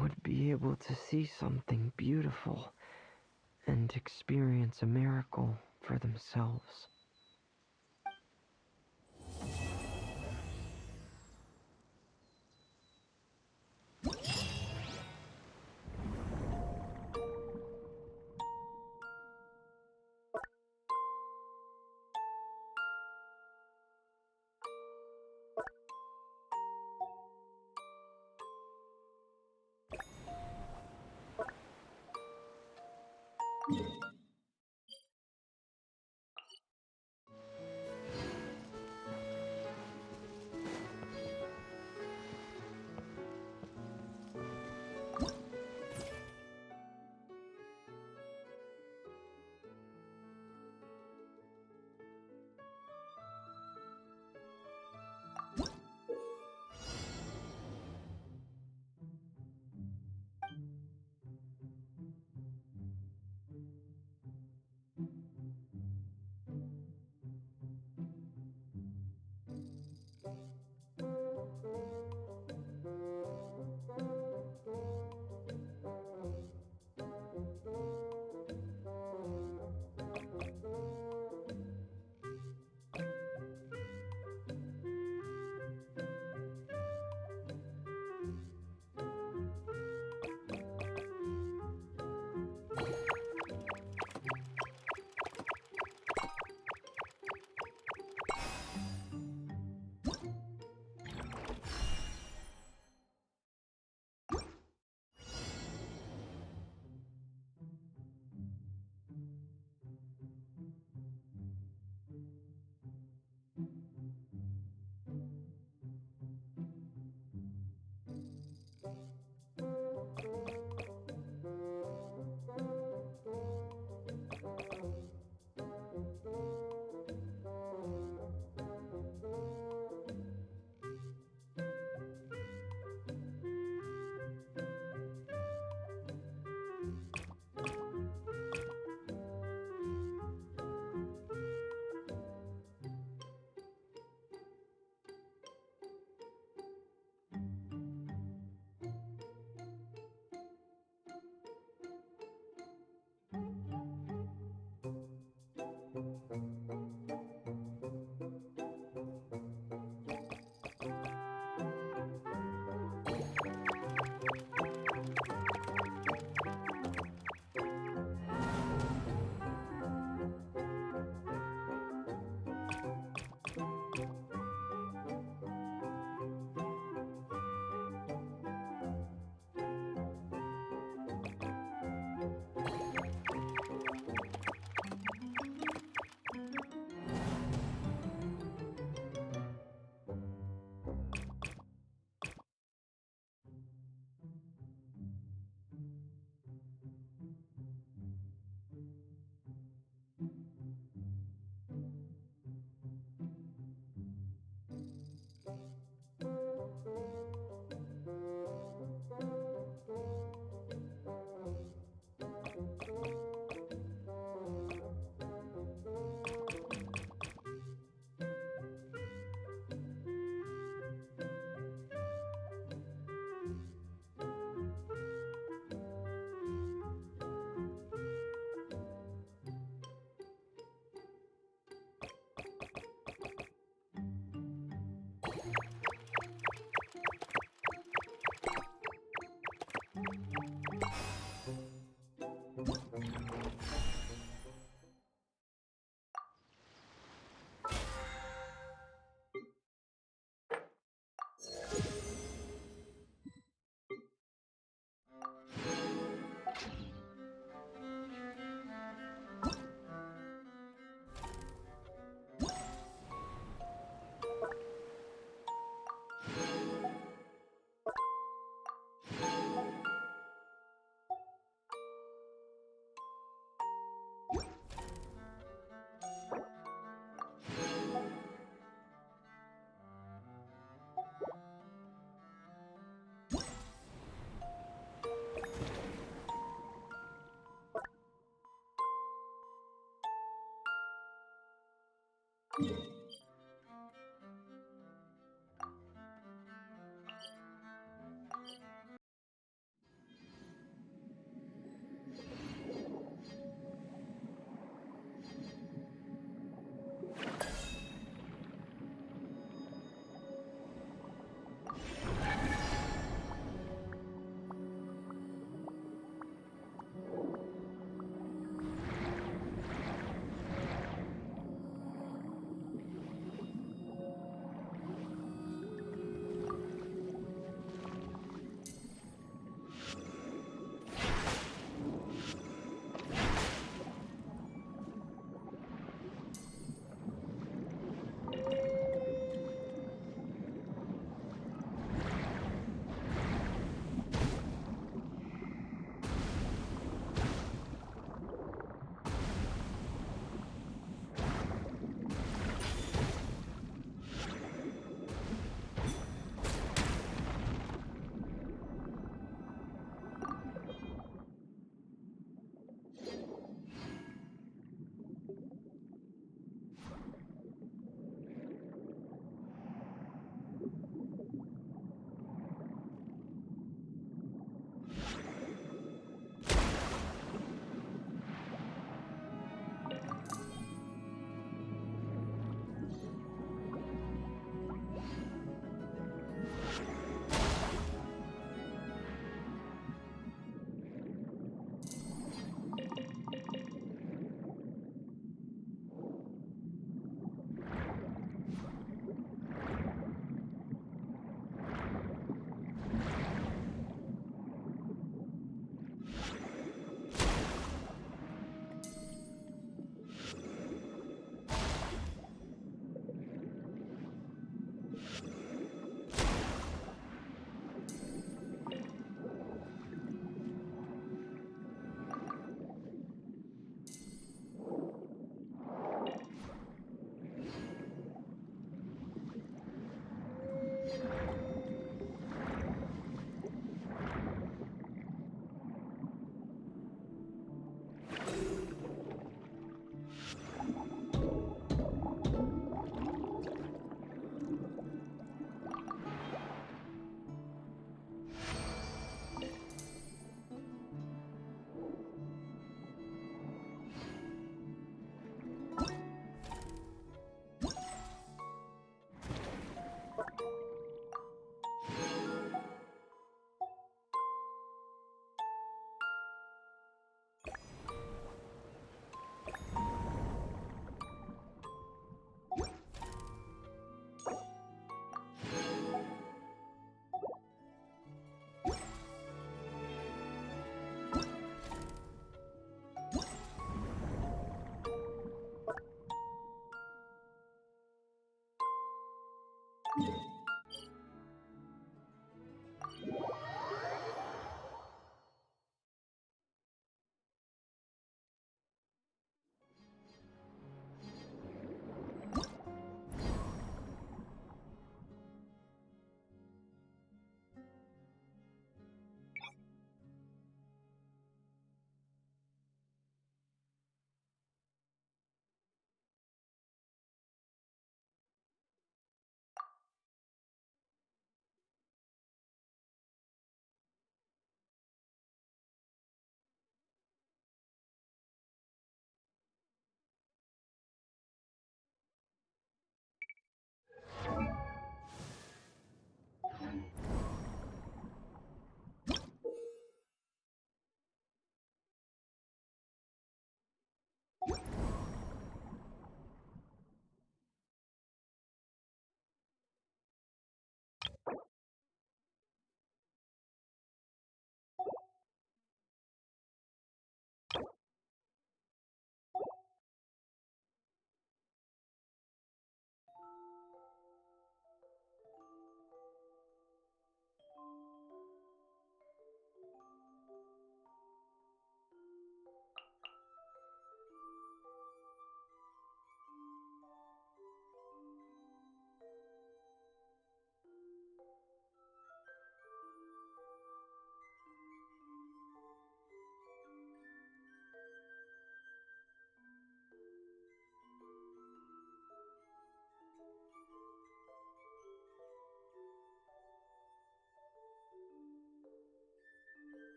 S3: would be able to see something beautiful and experience a miracle for themselves.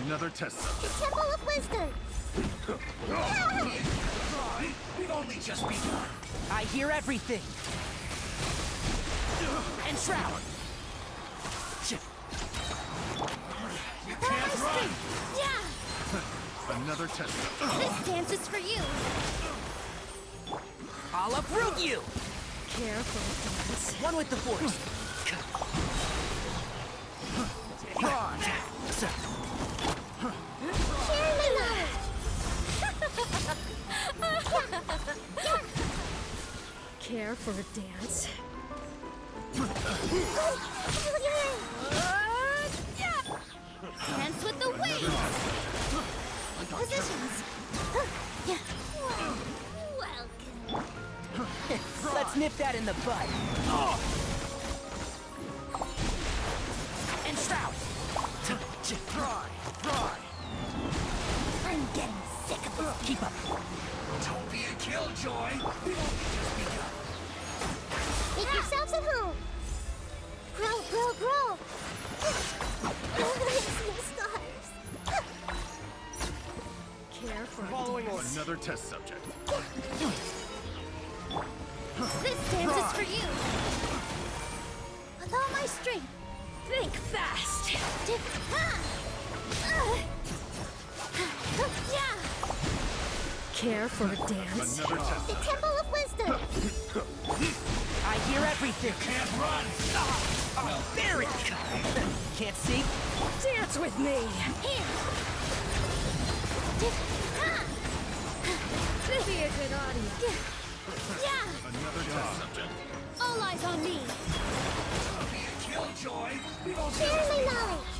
S6: Another test
S2: The
S6: subject.
S2: Temple of Wisdom.
S5: We've only just begun. I hear everything. And Shroud. Can't run.
S2: Yeah,
S6: Another test subject.
S2: this dance is for you.
S5: I'll uproot you.
S4: Careful, dance.
S5: One with the force.
S2: Share my knowledge.
S4: Care for a dance.
S2: Dance with the wind. Positions. Yeah. Welcome.
S5: Let's nip that in the bud. And Shroud. Try.
S2: I'm getting sick of this.
S5: Keep up. Don't be a killjoy. We've only just begun.
S2: Make yourselves at home. Grow. See stars.
S4: Care for a
S5: Following
S4: dance.
S5: orders.
S6: Another test subject.
S2: This dance is for you. With all my strength.
S4: Think fast.
S2: Yeah.
S4: Care for a dance.
S6: Another test
S2: The
S6: subject.
S2: Temple of Wisdom.
S5: I hear everything. Can't run. Oh, there it comes. Can't see?
S4: Dance with me.
S2: Here.
S4: This be a good audience.
S2: Yeah.
S6: Another test subject.
S2: All eyes on me.
S5: Be a killjoy. We've only
S2: Share my knowledge.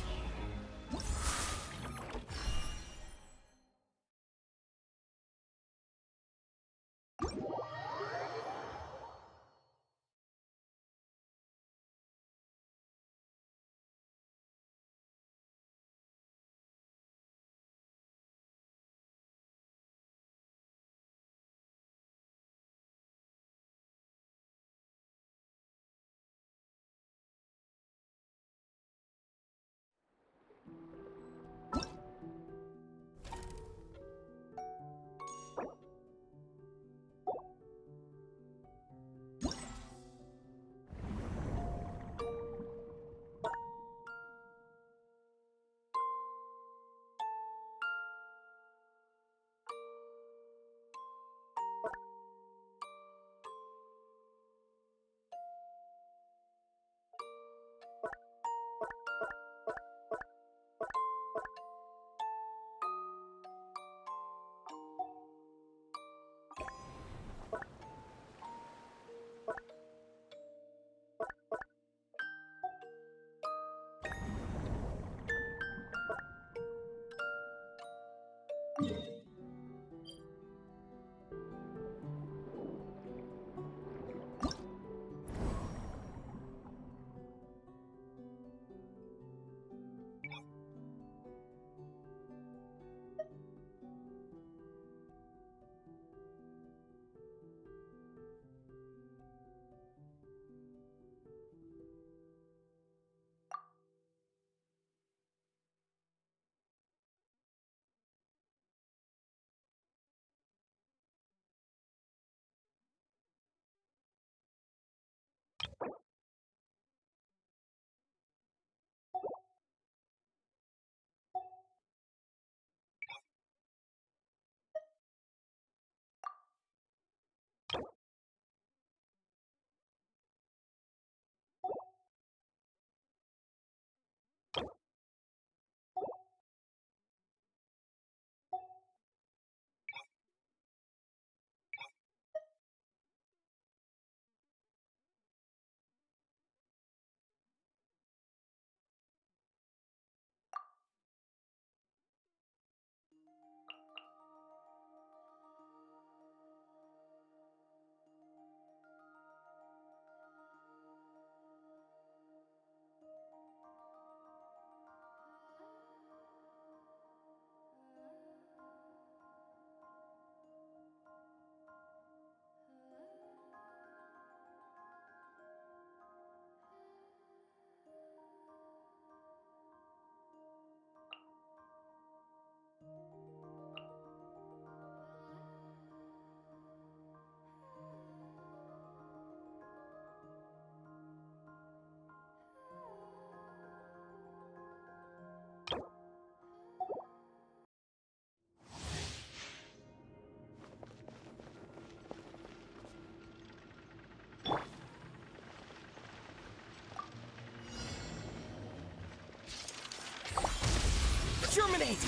S5: Terminate!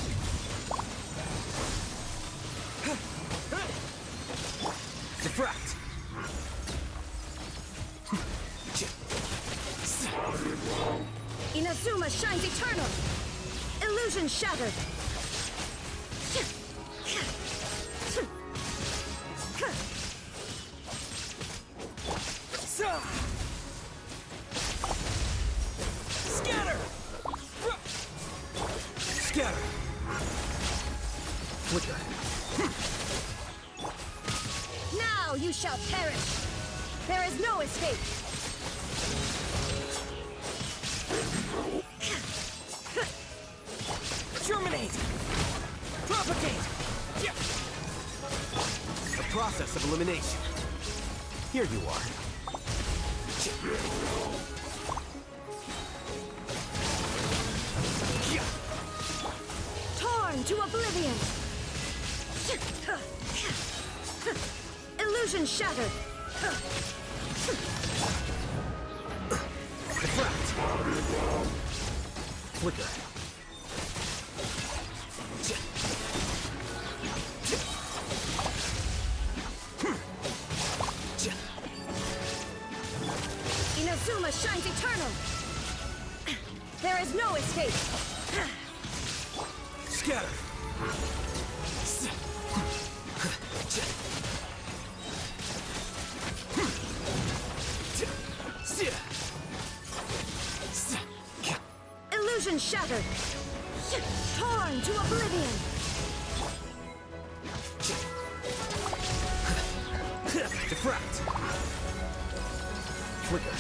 S5: Defract!
S4: Inazuma shines eternal! Illusion shattered!
S5: Scatter! Scatter! Flicker.
S4: Now you shall perish! There is no escape!
S5: Terminate! Propagate! The process of elimination. Here you are.
S4: Torn to oblivion! Illusion shattered!
S5: Defract! Flicker.
S4: Inazuma shines eternal! There is no escape!
S5: Scatter!
S4: Illusion shattered! Torn to oblivion!
S5: Defract! Flicker.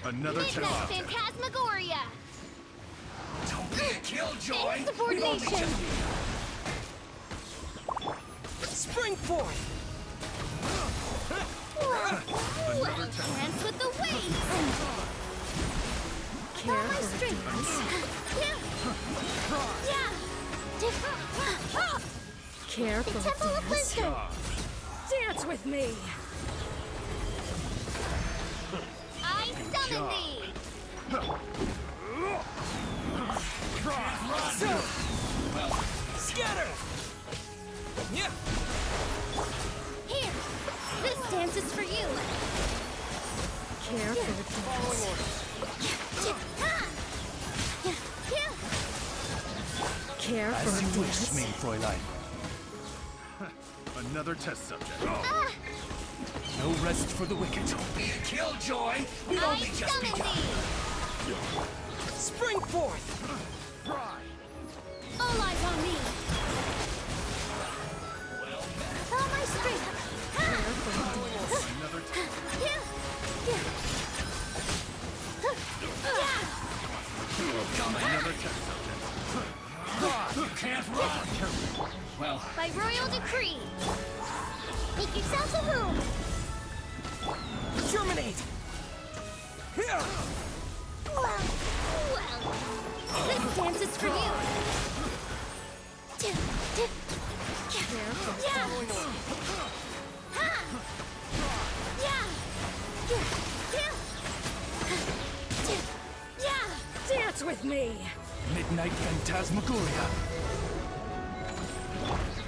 S6: Another
S2: Midnight
S6: job.
S2: Phantasmagoria!
S6: Don't be a killjoy.
S2: Insubordination!
S5: Spring forth!
S2: Dance with the waves! All my strings! Yeah!
S4: Careful,
S2: The Temple of Wisdom!
S4: Dance with me!
S2: I summon thee!
S5: Scatter! Yeah.
S2: Here! This dance is for you!
S1: Care for the
S5: Following orders.
S1: Care for
S6: As
S1: a
S6: you wish,
S1: dance.
S6: main Fräulein. Another test subject. No rest for the wicked. Don't be a killjoy. We've
S2: I
S6: only just
S2: summon
S6: begun.
S2: thee!
S5: Spring forth!
S2: All eyes on me! All my strength!
S6: Another test. Another test subject. You can't run. Well,
S2: By royal decree! Make yourselves a room!
S5: Germinate! Here!
S2: Well, this dance is for you!
S1: Dance with me!
S6: midnight phantasmagoria.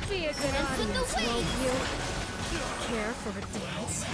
S1: Be a good
S2: Dance with the
S1: audience, won't
S2: wind.
S1: you? Care for a dance?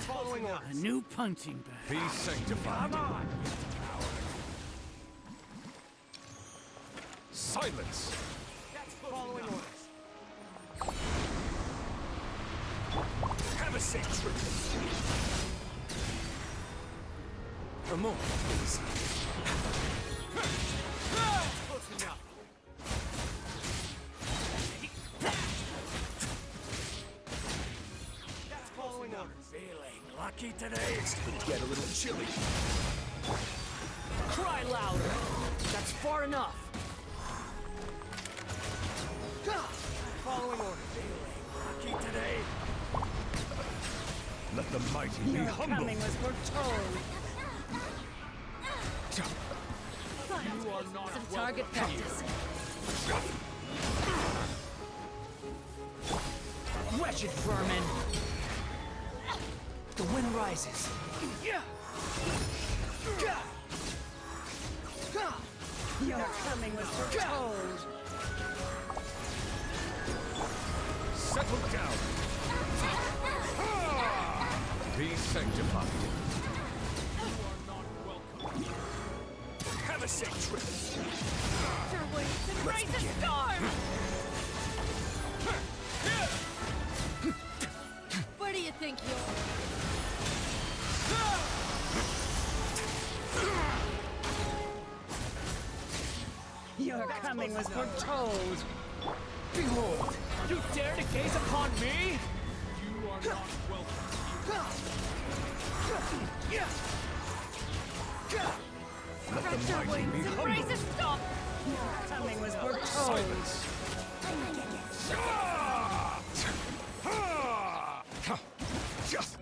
S5: Following
S6: A
S5: orders.
S6: new punching bag.
S7: Be sanctified.
S5: Come on!
S7: Silence.
S5: That's following orders.
S7: Have a safe trip. A moment, please.
S5: Close enough. That's following orders.
S6: Feeling lucky today?
S7: It's gonna get a little chilly.
S5: Cry louder. That's far enough. Following orders.
S6: Lucky today?
S7: Let the mighty be humble.
S6: was foretold.
S5: You are not
S4: Some target practice.
S5: wretched vermin. The wind rises.
S6: Your coming was foretold.
S7: Settle down. Be sanctified. Have a safe trip.
S4: Embrace the storm! Where do you think you're?
S6: Your coming was foretold.
S5: Behold! You dare to gaze upon me? You are not welcome.
S7: Let the mighty be
S4: Embrace
S7: humble.
S4: the storm!
S6: Your coming was foretold.
S7: Silence. Just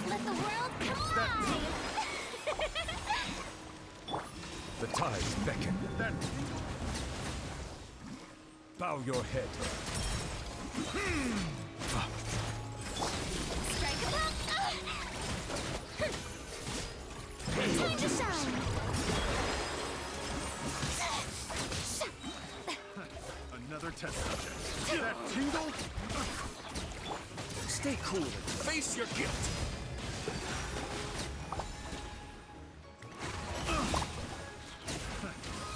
S2: Let the world collide!
S7: the tides beckon. Bow your head.
S2: Strike a pop! Time to shine!
S7: Another test subject. That tingle? Stay cool and face your guilt.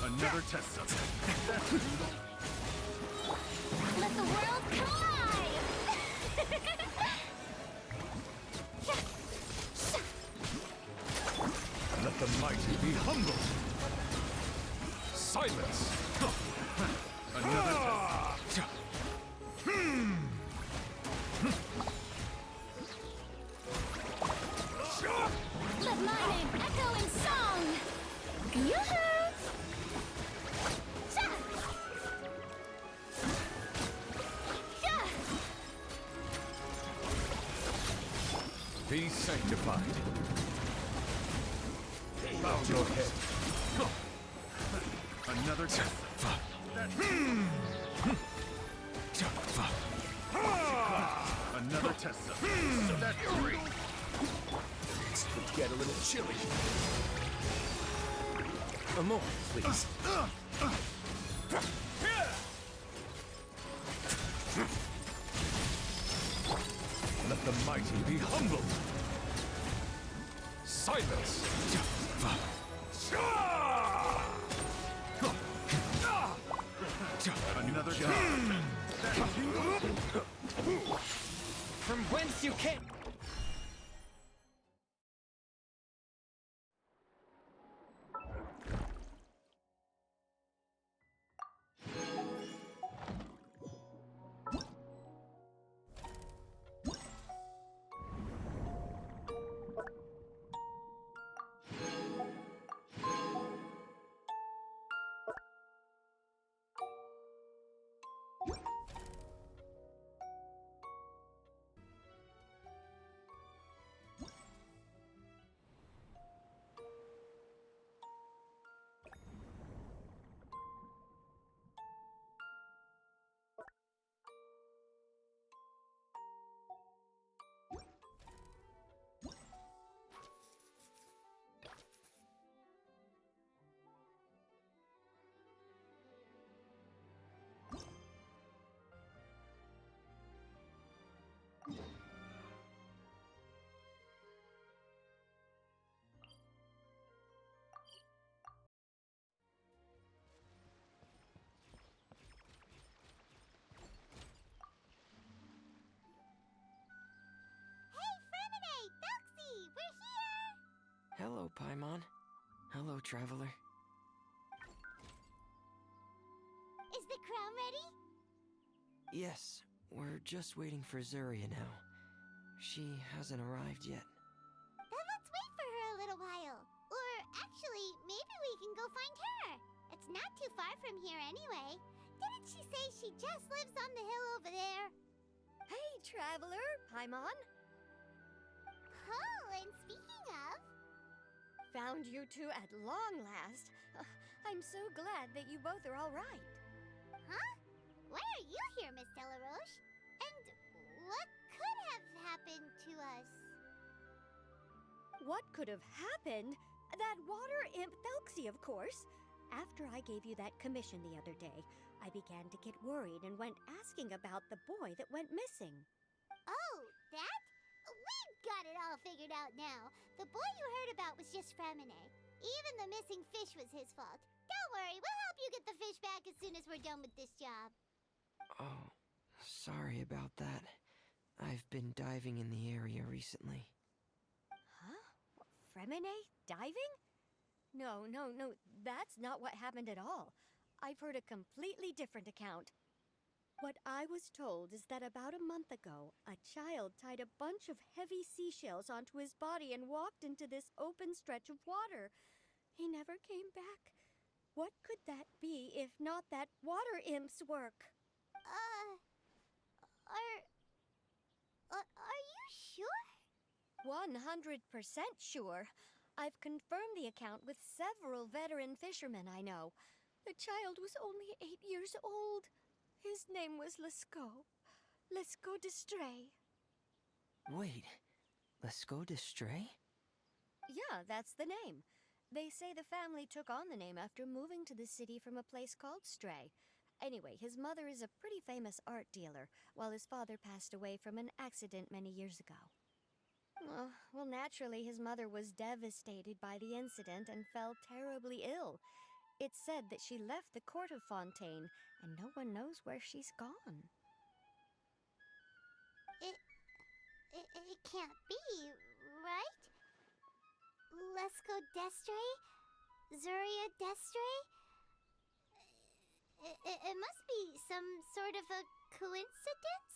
S7: Another test subject.
S2: Let the world collide!
S7: Let the mighty be humble. Silence. Another test.
S2: Let my name echo in song! Yoo-hoo! Sha! Sha!
S7: Be sanctified. Bow your head. Another test. Another test. That three. Things could get a little chilly. A moment, please. Let the mighty be humbled.
S6: Silence!
S7: Another time.
S5: From whence you came.
S2: Hey, Freminet! Thelxie! We're here!
S3: Hello, Paimon. Hello, traveler.
S2: Is the crown ready?
S3: Yes, we're just waiting for Zuria now. She hasn't arrived yet.
S2: Then let's wait for her a little while. Or actually, maybe we can go find her. It's not too far from here anyway. Didn't she say she just lives on the hill over there?
S1: Hey, traveler, Paimon.
S2: Oh, and speaking of...
S1: Found you two at long last. I'm so glad that you both are all right.
S2: Huh? Why are you here, Miss Delaroche? And what could have happened to us?
S1: What could have happened? That water imp Thelxie, of course. After I gave you that commission the other day, I began to get worried and went asking about the boy that went missing.
S2: Oh, that? We've got it all figured out now. The boy you heard about was just Freminet. Even the missing fish was his fault. Don't worry, we'll help you get the fish back as soon as we're done with this job.
S3: Oh, sorry about that. I've been diving in the area recently.
S1: Huh? Freminet diving? No, that's not what happened at all. I've heard a completely different account. What I was told is that about a month ago, a child tied a bunch of heavy seashells onto his body and walked into this open stretch of water. He never came back. What could that be if not that water imp's work?
S2: Are you sure?
S1: 100% sure. I've confirmed the account with several veteran fishermen I know. The child was only 8 years old. His name was Lescaut Destray.
S3: Wait, let's go to Stray?
S1: Yeah, that's the name. They say the family took on the name after moving to the city from a place called Stray. Anyway, his mother is a pretty famous art dealer, while his father passed away from an accident many years ago. Well, naturally, his mother was devastated by the incident and fell terribly ill. It's said that she left the court of Fontaine, and no one knows where she's gone.
S2: It can't be, right? Lescaut Destray? Zuria Destray? It must be some sort of a coincidence?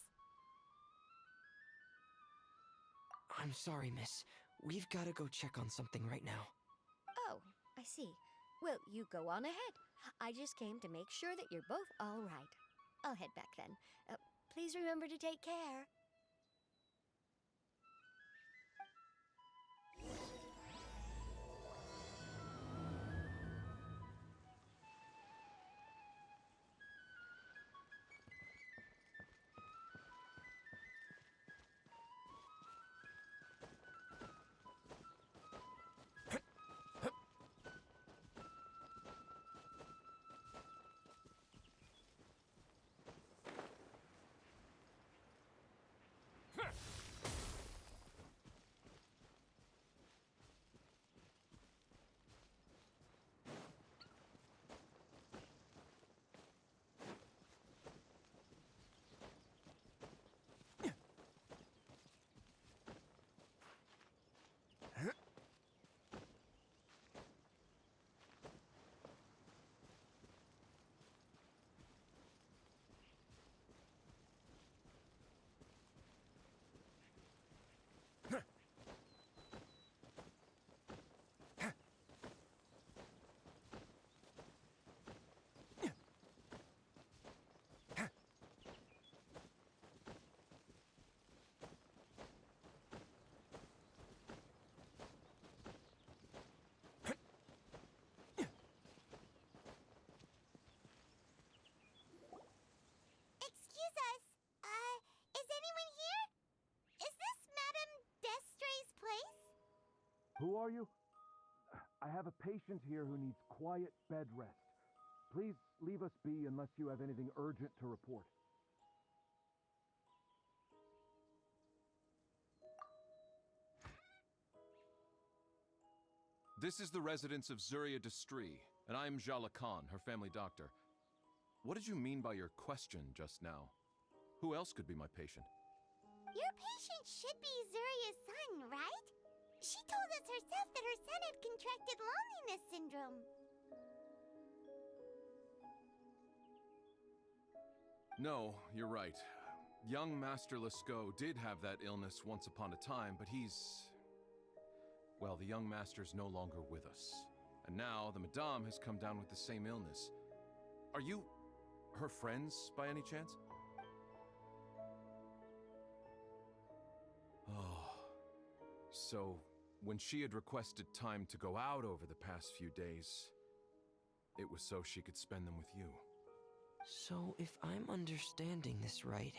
S3: I'm sorry, miss. We've got to go check on something right now.
S1: Oh, I see. Well, you go on ahead. I just came to make sure that you're both all right. I'll head back then. Please remember to take care.
S7: Who are you? I have a patient here who needs quiet bed rest. Please leave us be unless you have anything urgent to report.
S8: This is the residence of Zuria Destri, and I'm Jala Khan, her family doctor. What did you mean by your question just now? Who else could be my patient?
S2: Your patient should be Zuria's son, right? She told us herself that her son had contracted loneliness syndrome.
S8: No, you're right. Young Master Lescaut did have that illness once upon a time, but he's... Well, the young master's no longer with us. And now the Madame has come down with the same illness. Are you her friends by any chance? Oh. So, when she had requested time to go out over the past few days, it was so she could spend them with you.
S3: So, if I'm understanding this right,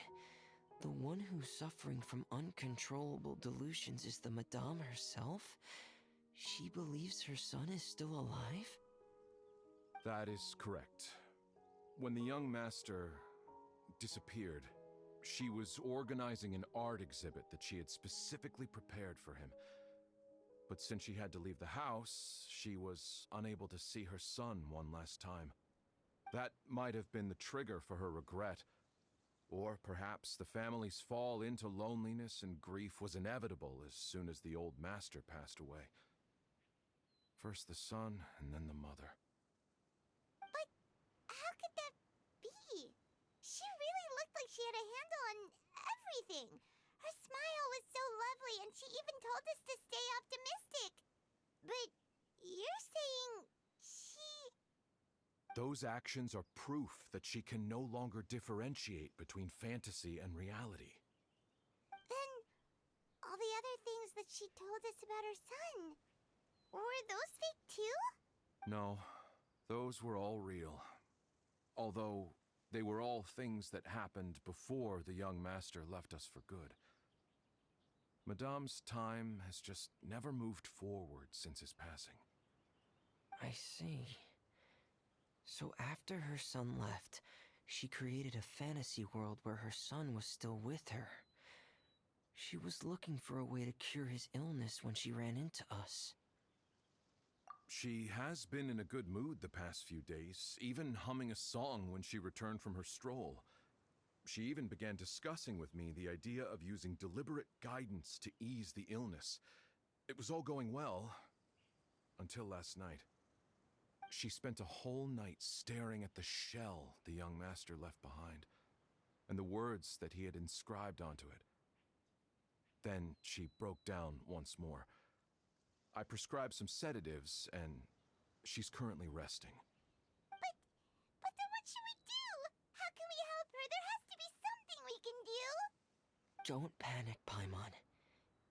S3: the one who's suffering from uncontrollable delusions is the Madame herself? She believes her son is still alive?
S8: That is correct. When the young master disappeared, she was organizing an art exhibit that she had specifically prepared for him. But since she had to leave the house, she was unable to see her son one last time. That might have been the trigger for her regret. Or perhaps the family's fall into loneliness and grief was inevitable as soon as the old master passed away. First the son, and then the mother.
S2: But how could that be? She really looked like she had a handle on everything. Her smile was so lovely, and she even told us to stay optimistic. But you're saying she...
S8: Those actions are proof that she can no longer differentiate between fantasy and reality.
S2: Then all the other things that she told us about her son, were those fake too?
S8: No, those were all real. Although they were all things that happened before the young master left us for good. Madame's time has just never moved forward since his passing.
S3: I see. So after her son left, she created a fantasy world where her son was still with her. She was looking for a way to cure his illness when she ran into us.
S8: She has been in a good mood the past few days, even humming a song when she returned from her stroll. She even began discussing with me the idea of using deliberate guidance to ease the illness. It was all going well, until last night. She spent a whole night staring at the shell the young master left behind, and the words that he had inscribed onto it. Then she broke down once more. I prescribed some sedatives, and she's currently resting.
S2: But then what should we do? How can we help her? There has to be something we can do.
S3: Don't panic, Paimon.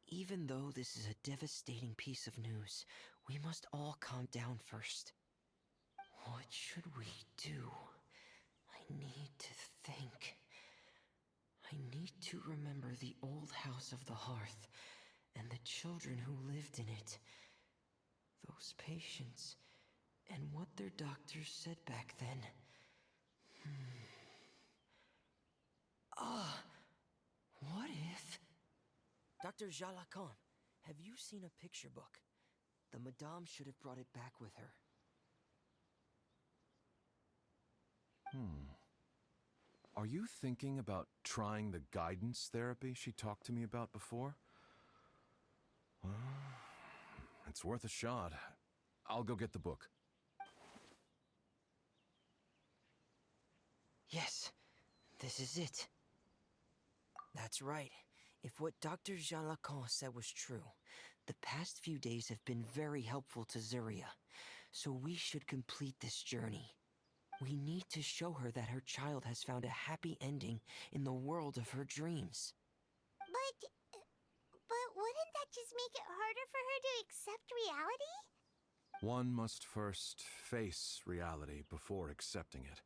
S3: Even though this is a devastating piece of news, we must all calm down first. What should we do? I need to think. I need to remember the old house of the hearth and the children who lived in it. Those patients and what their doctors said back then. What if... Dr. Jala Khan, have you seen a picture book? The Madame should have brought it back with her.
S8: Are you thinking about trying the guidance therapy she talked to me about before? Well, it's worth a shot. I'll go get the book.
S3: Yes, this is it. That's right. If what Dr. Jean Lacan said was true, the past few days have been very helpful to Zuria, so we should complete this journey. We need to show her that her child has found a happy ending in the world of her dreams.
S2: But wouldn't that just make it harder for her to accept reality?
S8: One must first face reality before accepting it.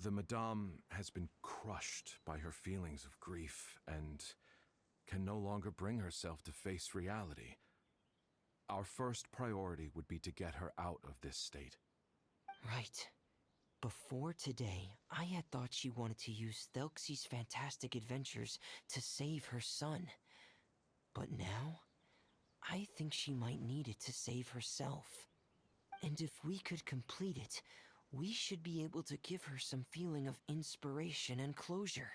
S8: The Madame has been crushed by her feelings of grief and can no longer bring herself to face reality. Our first priority would be to get her out of this state.
S3: Right. Before today, I had thought she wanted to use Thelxie's fantastic adventures to save her son. But now, I think she might need it to save herself. And if we could complete it, we should be able to give her some feeling of inspiration and closure.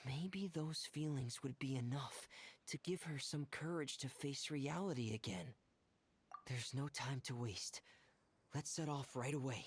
S3: Maybe those feelings would be enough to give her some courage to face reality again. There's no time to waste. Let's set off right away.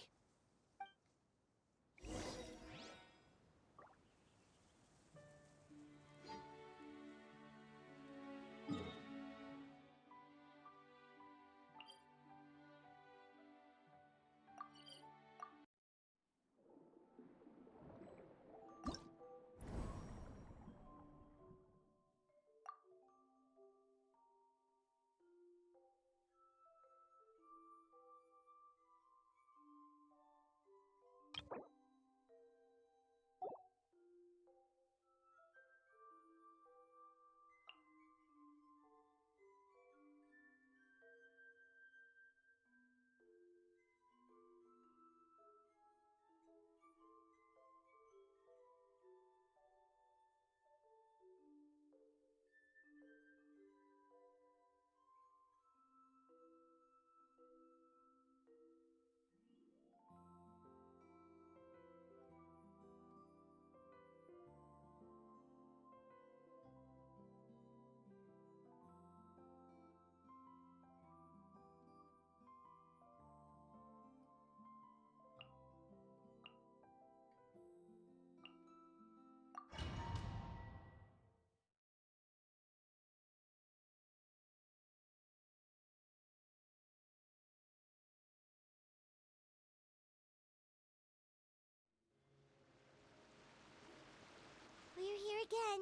S2: We're here again.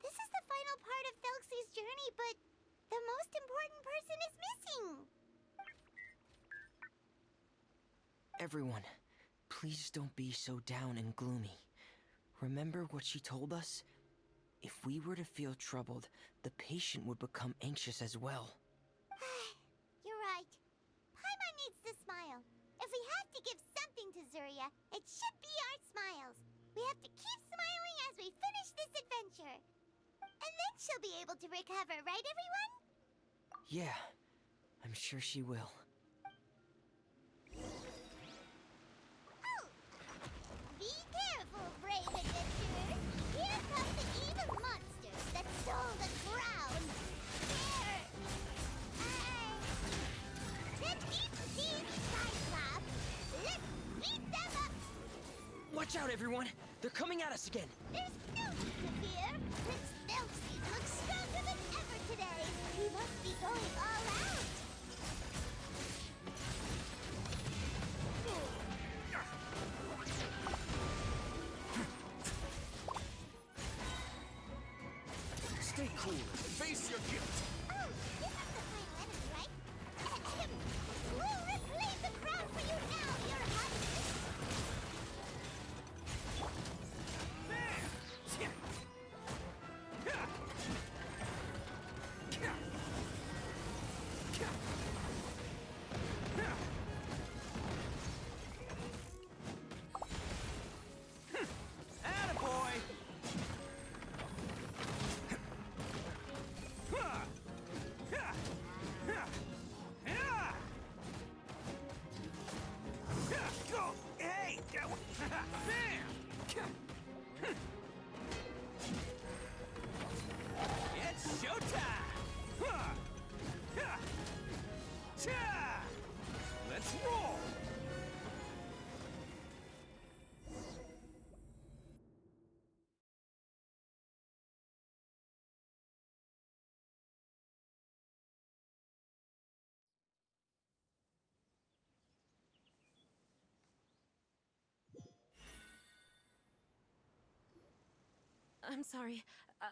S2: This is the final part of Thelxie's journey, but the most important person is missing.
S3: Everyone, please don't be so down and gloomy. Remember what she told us? If we were to feel troubled, the patient would become anxious as well.
S2: You're right. Paimon needs to smile. If we have to give something to Zuria, it should be our smiles. We have to keep smiling as we finish this adventure. And then she'll be able to recover, right, everyone?
S3: Yeah, I'm sure she will.
S2: Oh! Be careful, brave adventurers! Here come the evil monsters that stole the crown! Here! That Imps is Cyclops! Let's beat them up!
S3: Watch out, everyone! They're coming at us again!
S2: There's no need to fear! Prince Thelxie looks stronger than ever today! We must be going all out!
S6: Stay cool and face your guilt.
S2: Oh, this is the final enemy, right? We'll reclaim the crown for you now, Your Highness!
S5: Attaboy! Go! Hey! Bam! It's showtime! Let's roll!
S4: I'm sorry.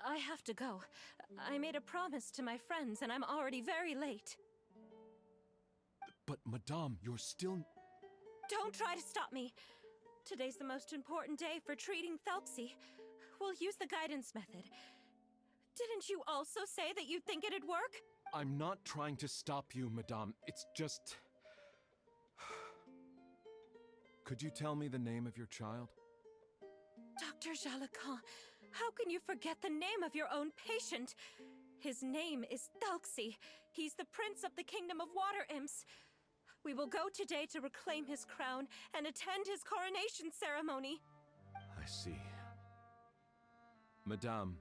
S4: I have to go. I made a promise to my friends, and I'm already very late.
S8: But, Madame, you're still...
S4: Don't try to stop me. Today's the most important day for treating Thelxie. We'll use the guidance method. Didn't you also say that you'd think it'd work?
S8: I'm not trying to stop you, Madame. It's just... Could you tell me the name of your child?
S4: Dr. Jalacan, how can you forget the name of your own patient? His name is Thelxie. He's the prince of the kingdom of water imps. We will go today to reclaim his crown and attend his coronation ceremony.
S8: I see. Madame,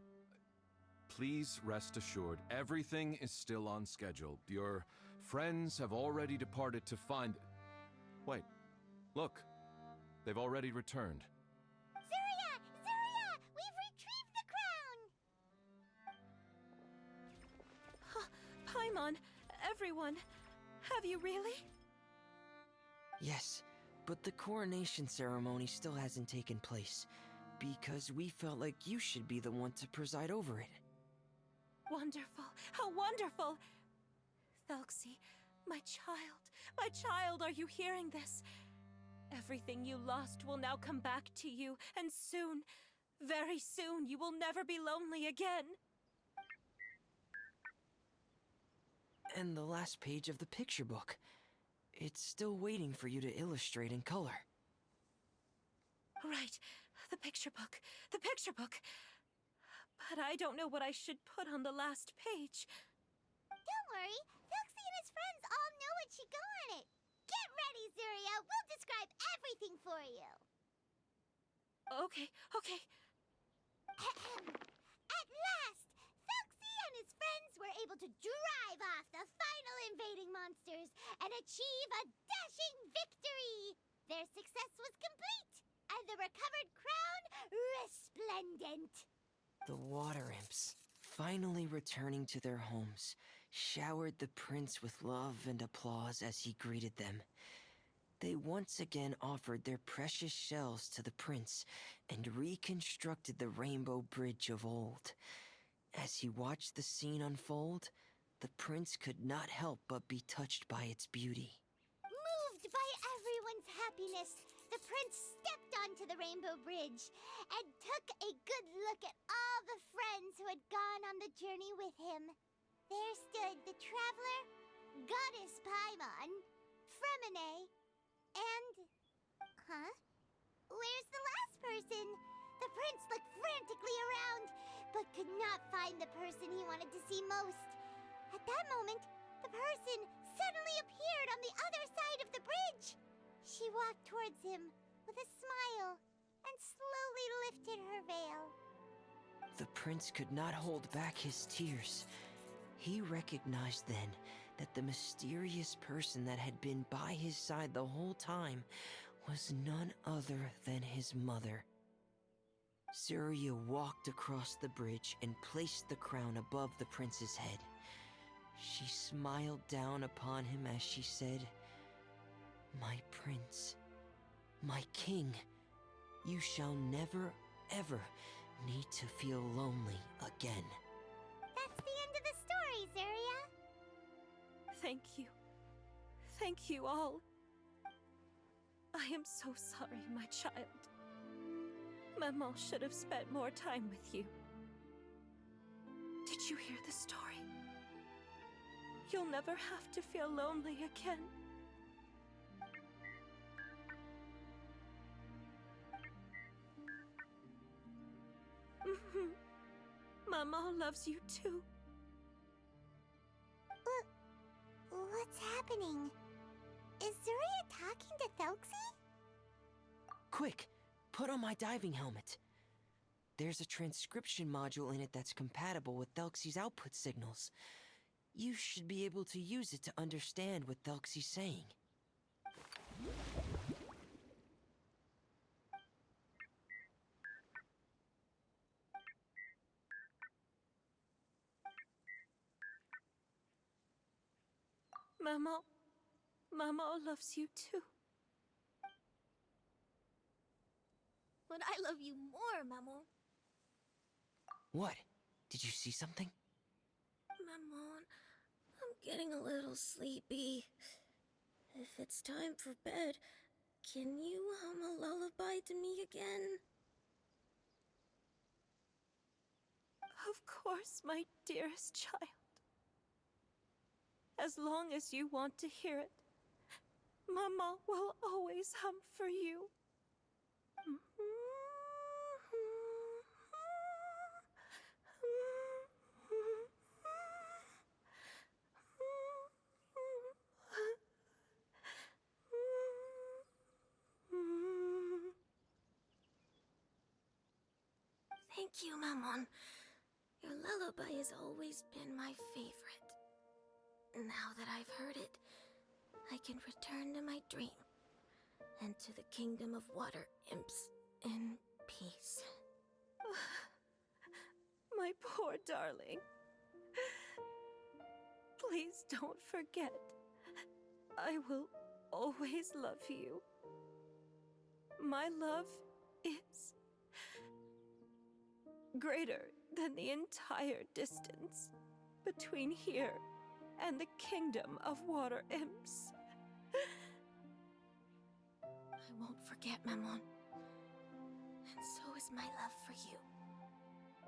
S8: please rest assured, everything is still on schedule. Your friends have already departed to find... Wait, look. They've already returned.
S2: Zuria! Zuria! We've retrieved the crown!
S4: Paimon, everyone, have you really?
S3: Yes, but the coronation ceremony still hasn't taken place, because we felt like you should be the one to preside over it.
S4: Wonderful, how wonderful! Thelxie, my child, are you hearing this? Everything you lost will now come back to you, and soon, very soon, you will never be lonely again.
S3: And the last page of the picture book. It's still waiting for you to illustrate in color.
S4: Right, the picture book. But I don't know what I should put on the last page.
S2: Don't worry, Thelxie and his friends all know what should go on it. Get ready, Zuria. We'll describe everything for you.
S4: Okay.
S2: At last, Thelxie and his friends were able to drive off the final invading monsters and achieve a dashing victory. Their success was complete, and the recovered crown resplendent.
S3: The water imps, finally returning to their homes, showered the prince with love and applause as he greeted them. They once again offered their precious shells to the prince and reconstructed the rainbow bridge of old. As he watched the scene unfold, the prince could not help but be touched by its beauty.
S2: Moved by everyone's happiness, the prince stepped onto the rainbow bridge and took a good look at all the friends who had gone on the journey with him. There stood the traveler, Goddess Paimon, Freminet, and... Where's the last person? The prince looked frantically around, but could not find the person he wanted to see most. At that moment, the person suddenly appeared on the other side of the bridge. She walked towards him with a smile and slowly lifted her veil.
S3: The prince could not hold back his tears. He recognized then that the mysterious person that had been by his side the whole time was none other than his mother. Zuria walked across the bridge and placed the crown above the prince's head. She smiled down upon him as she said, "My prince, my king, you shall never, ever need to feel lonely again."
S2: That's the end of the story, Zuria.
S4: Thank you. Thank you all. I am so sorry, my child. Maman should have spent more time with you. Did you hear the story? You'll never have to feel lonely again. Maman loves you too.
S2: What's happening? Is Zuria talking to Thelxie?
S3: Quick, put on my diving helmet. There's a transcription module in it that's compatible with Thelxie's output signals. You should be able to use it to understand what Thelxie's saying.
S4: Maman loves you too.
S2: But I love you more, Maman.
S3: What? Did you see something?
S9: Maman, I'm getting a little sleepy. If it's time for bed, can you hum a lullaby to me again?
S4: Of course, my dearest child. as long as you want to hear it. Mama will always hum for you.
S9: Thank you, Mammon. Your lullaby has always been my favorite. Now that I've heard it, I can return to my dream and to the kingdom of water imps in peace.
S4: My poor darling. Please don't forget. I will always love you. My love is greater than the entire distance between here and the kingdom of water imps.
S9: I won't forget, Mammon. And so is my love for you.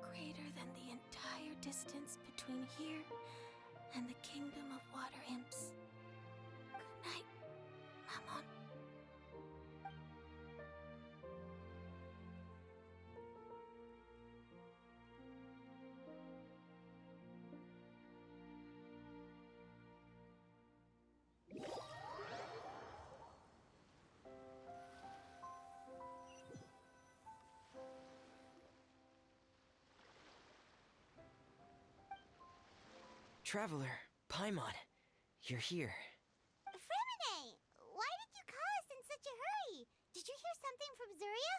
S9: Greater than the entire distance between here and the kingdom of water imps. Good night, Mammon.
S3: Traveler, Paimon, you're here.
S2: Freminet, why did you call us in such a hurry? Did you hear something from Zuria?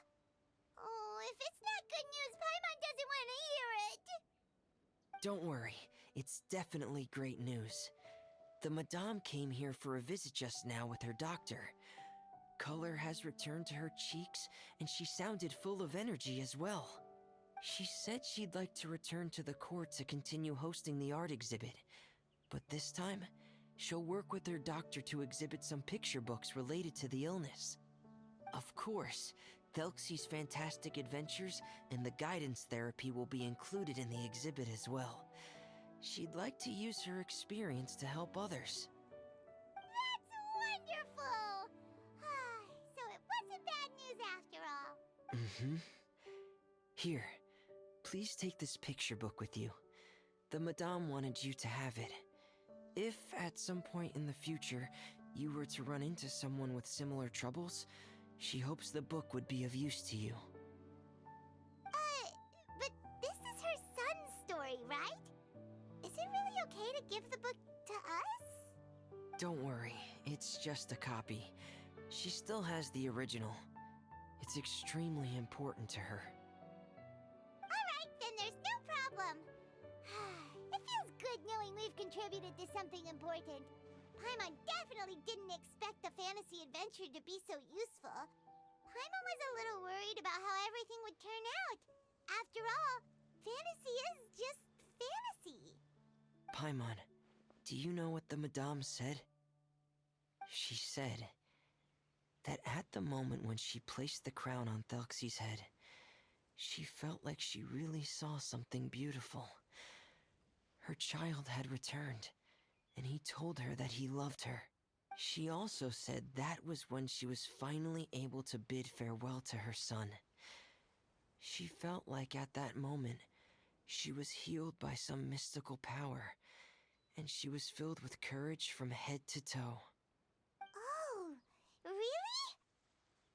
S2: Oh, if it's not good news, Paimon doesn't want to hear it.
S3: Don't worry, it's definitely great news. The Madame came here for a visit just now with her doctor. Color has returned to her cheeks, and she sounded full of energy as well. She said she'd like to return to the court to continue hosting the art exhibit. But this time, she'll work with her doctor to exhibit some picture books related to the illness. Of course, Thelxie's fantastic adventures and the guidance therapy will be included in the exhibit as well. She'd like to use her experience to help others.
S2: That's wonderful! So it wasn't bad news after all.
S3: Mm-hmm. Here, please take this picture book with you. The Madame wanted you to have it. If at some point in the future you were to run into someone with similar troubles, she hopes the book would be of use to you.
S2: But this is her son's story, right? Is it really okay to give the book to us?
S3: Don't worry, it's just a copy. She still has the original. It's extremely important to her.
S2: Alright, then there's no problem. It feels good knowing we've contributed to something important. Paimon definitely didn't expect the fantasy adventure to be so useful. Paimon was a little worried about how everything would turn out. After all, fantasy is just fantasy.
S3: Paimon, do you know what the Madame said? She said that at the moment when she placed the crown on Thelxie's head, she felt like she really saw something beautiful. Her child had returned, and he told her that he loved her. She also said that was when she was finally able to bid farewell to her son. She felt like at that moment, she was healed by some mystical power, and she was filled with courage from head to toe.
S2: Oh, really?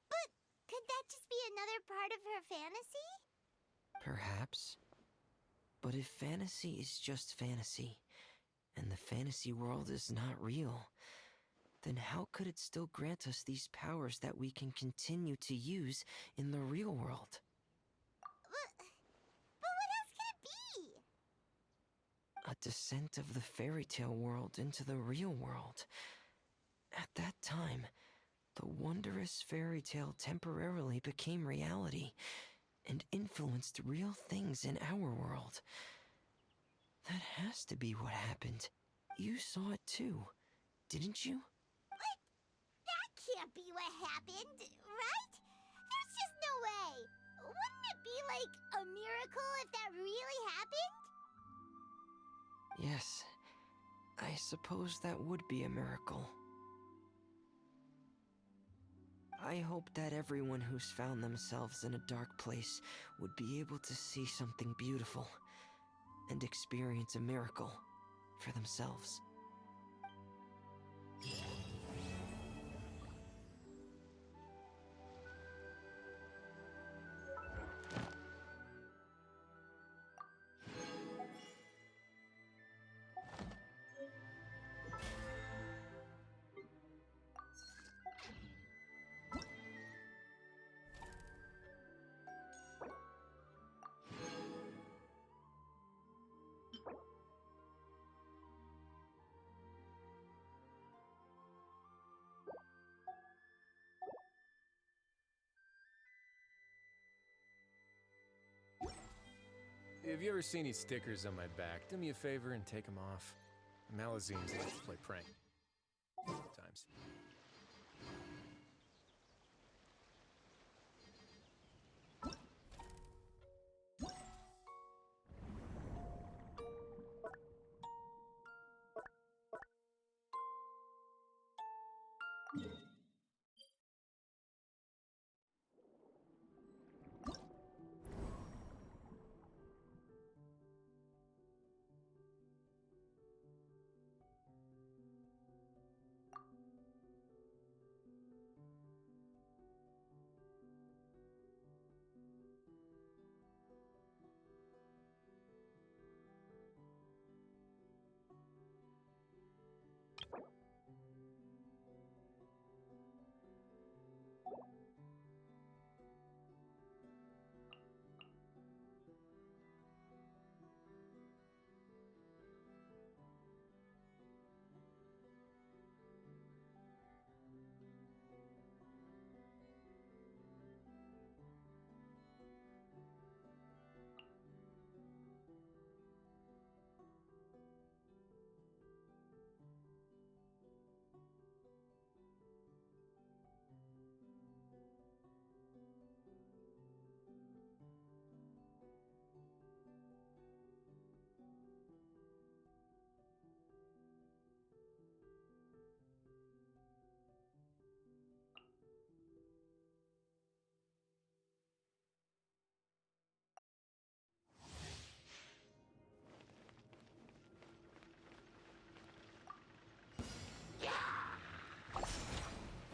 S2: But could that just be another part of her fantasy?
S3: Perhaps. But if fantasy is just fantasy, and the fantasy world is not real, then how could it still grant us these powers that we can continue to use in the real world?
S2: But what else could it be?
S3: A descent of the fairy tale world into the real world. At that time, the wondrous fairy tale temporarily became reality and influenced real things in our world. That has to be what happened. You saw it too, didn't you?
S2: What? That can't be what happened, right? There's just no way. Wouldn't it be like a miracle if that really happened?
S3: Yes, I suppose that would be a miracle. I hope that everyone who's found themselves in a dark place would be able to see something beautiful and experience a miracle for themselves.
S10: If you ever see any stickers on my back, do me a favor and take them off. Malazines like to play prank. Sometimes.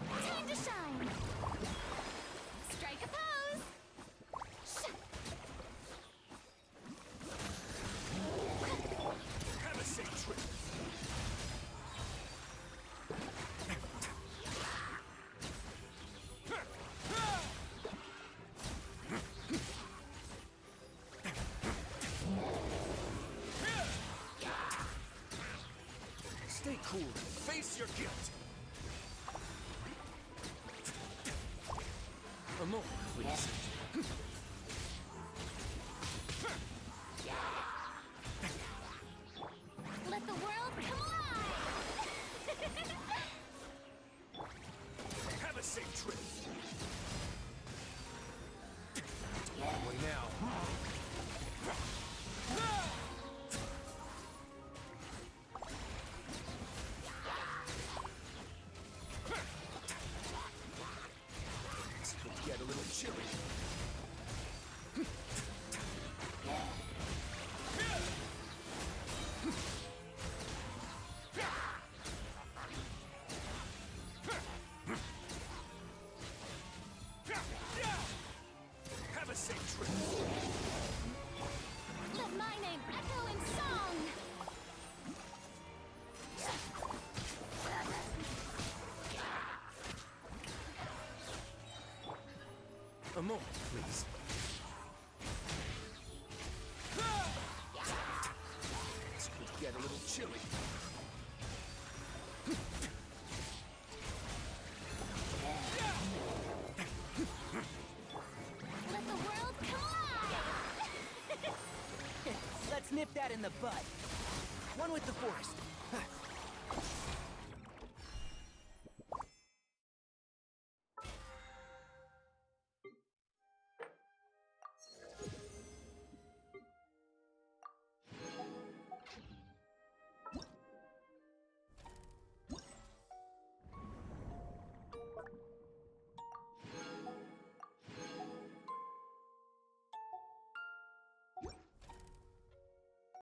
S2: Time to shine! Strike a pose!
S6: Have a safe trip. Stay cool and face your guilt.
S10: A moment, please.
S2: Let the world come alive!
S6: Have a safe trip.
S10: Way now.
S6: This could get a little chilly. Have a safe trip.
S2: Let my name echo in song!
S10: A moment, please.
S6: This could get a little chilly.
S2: Let the world come alive!
S5: Let's nip that in the bud. One with the forest.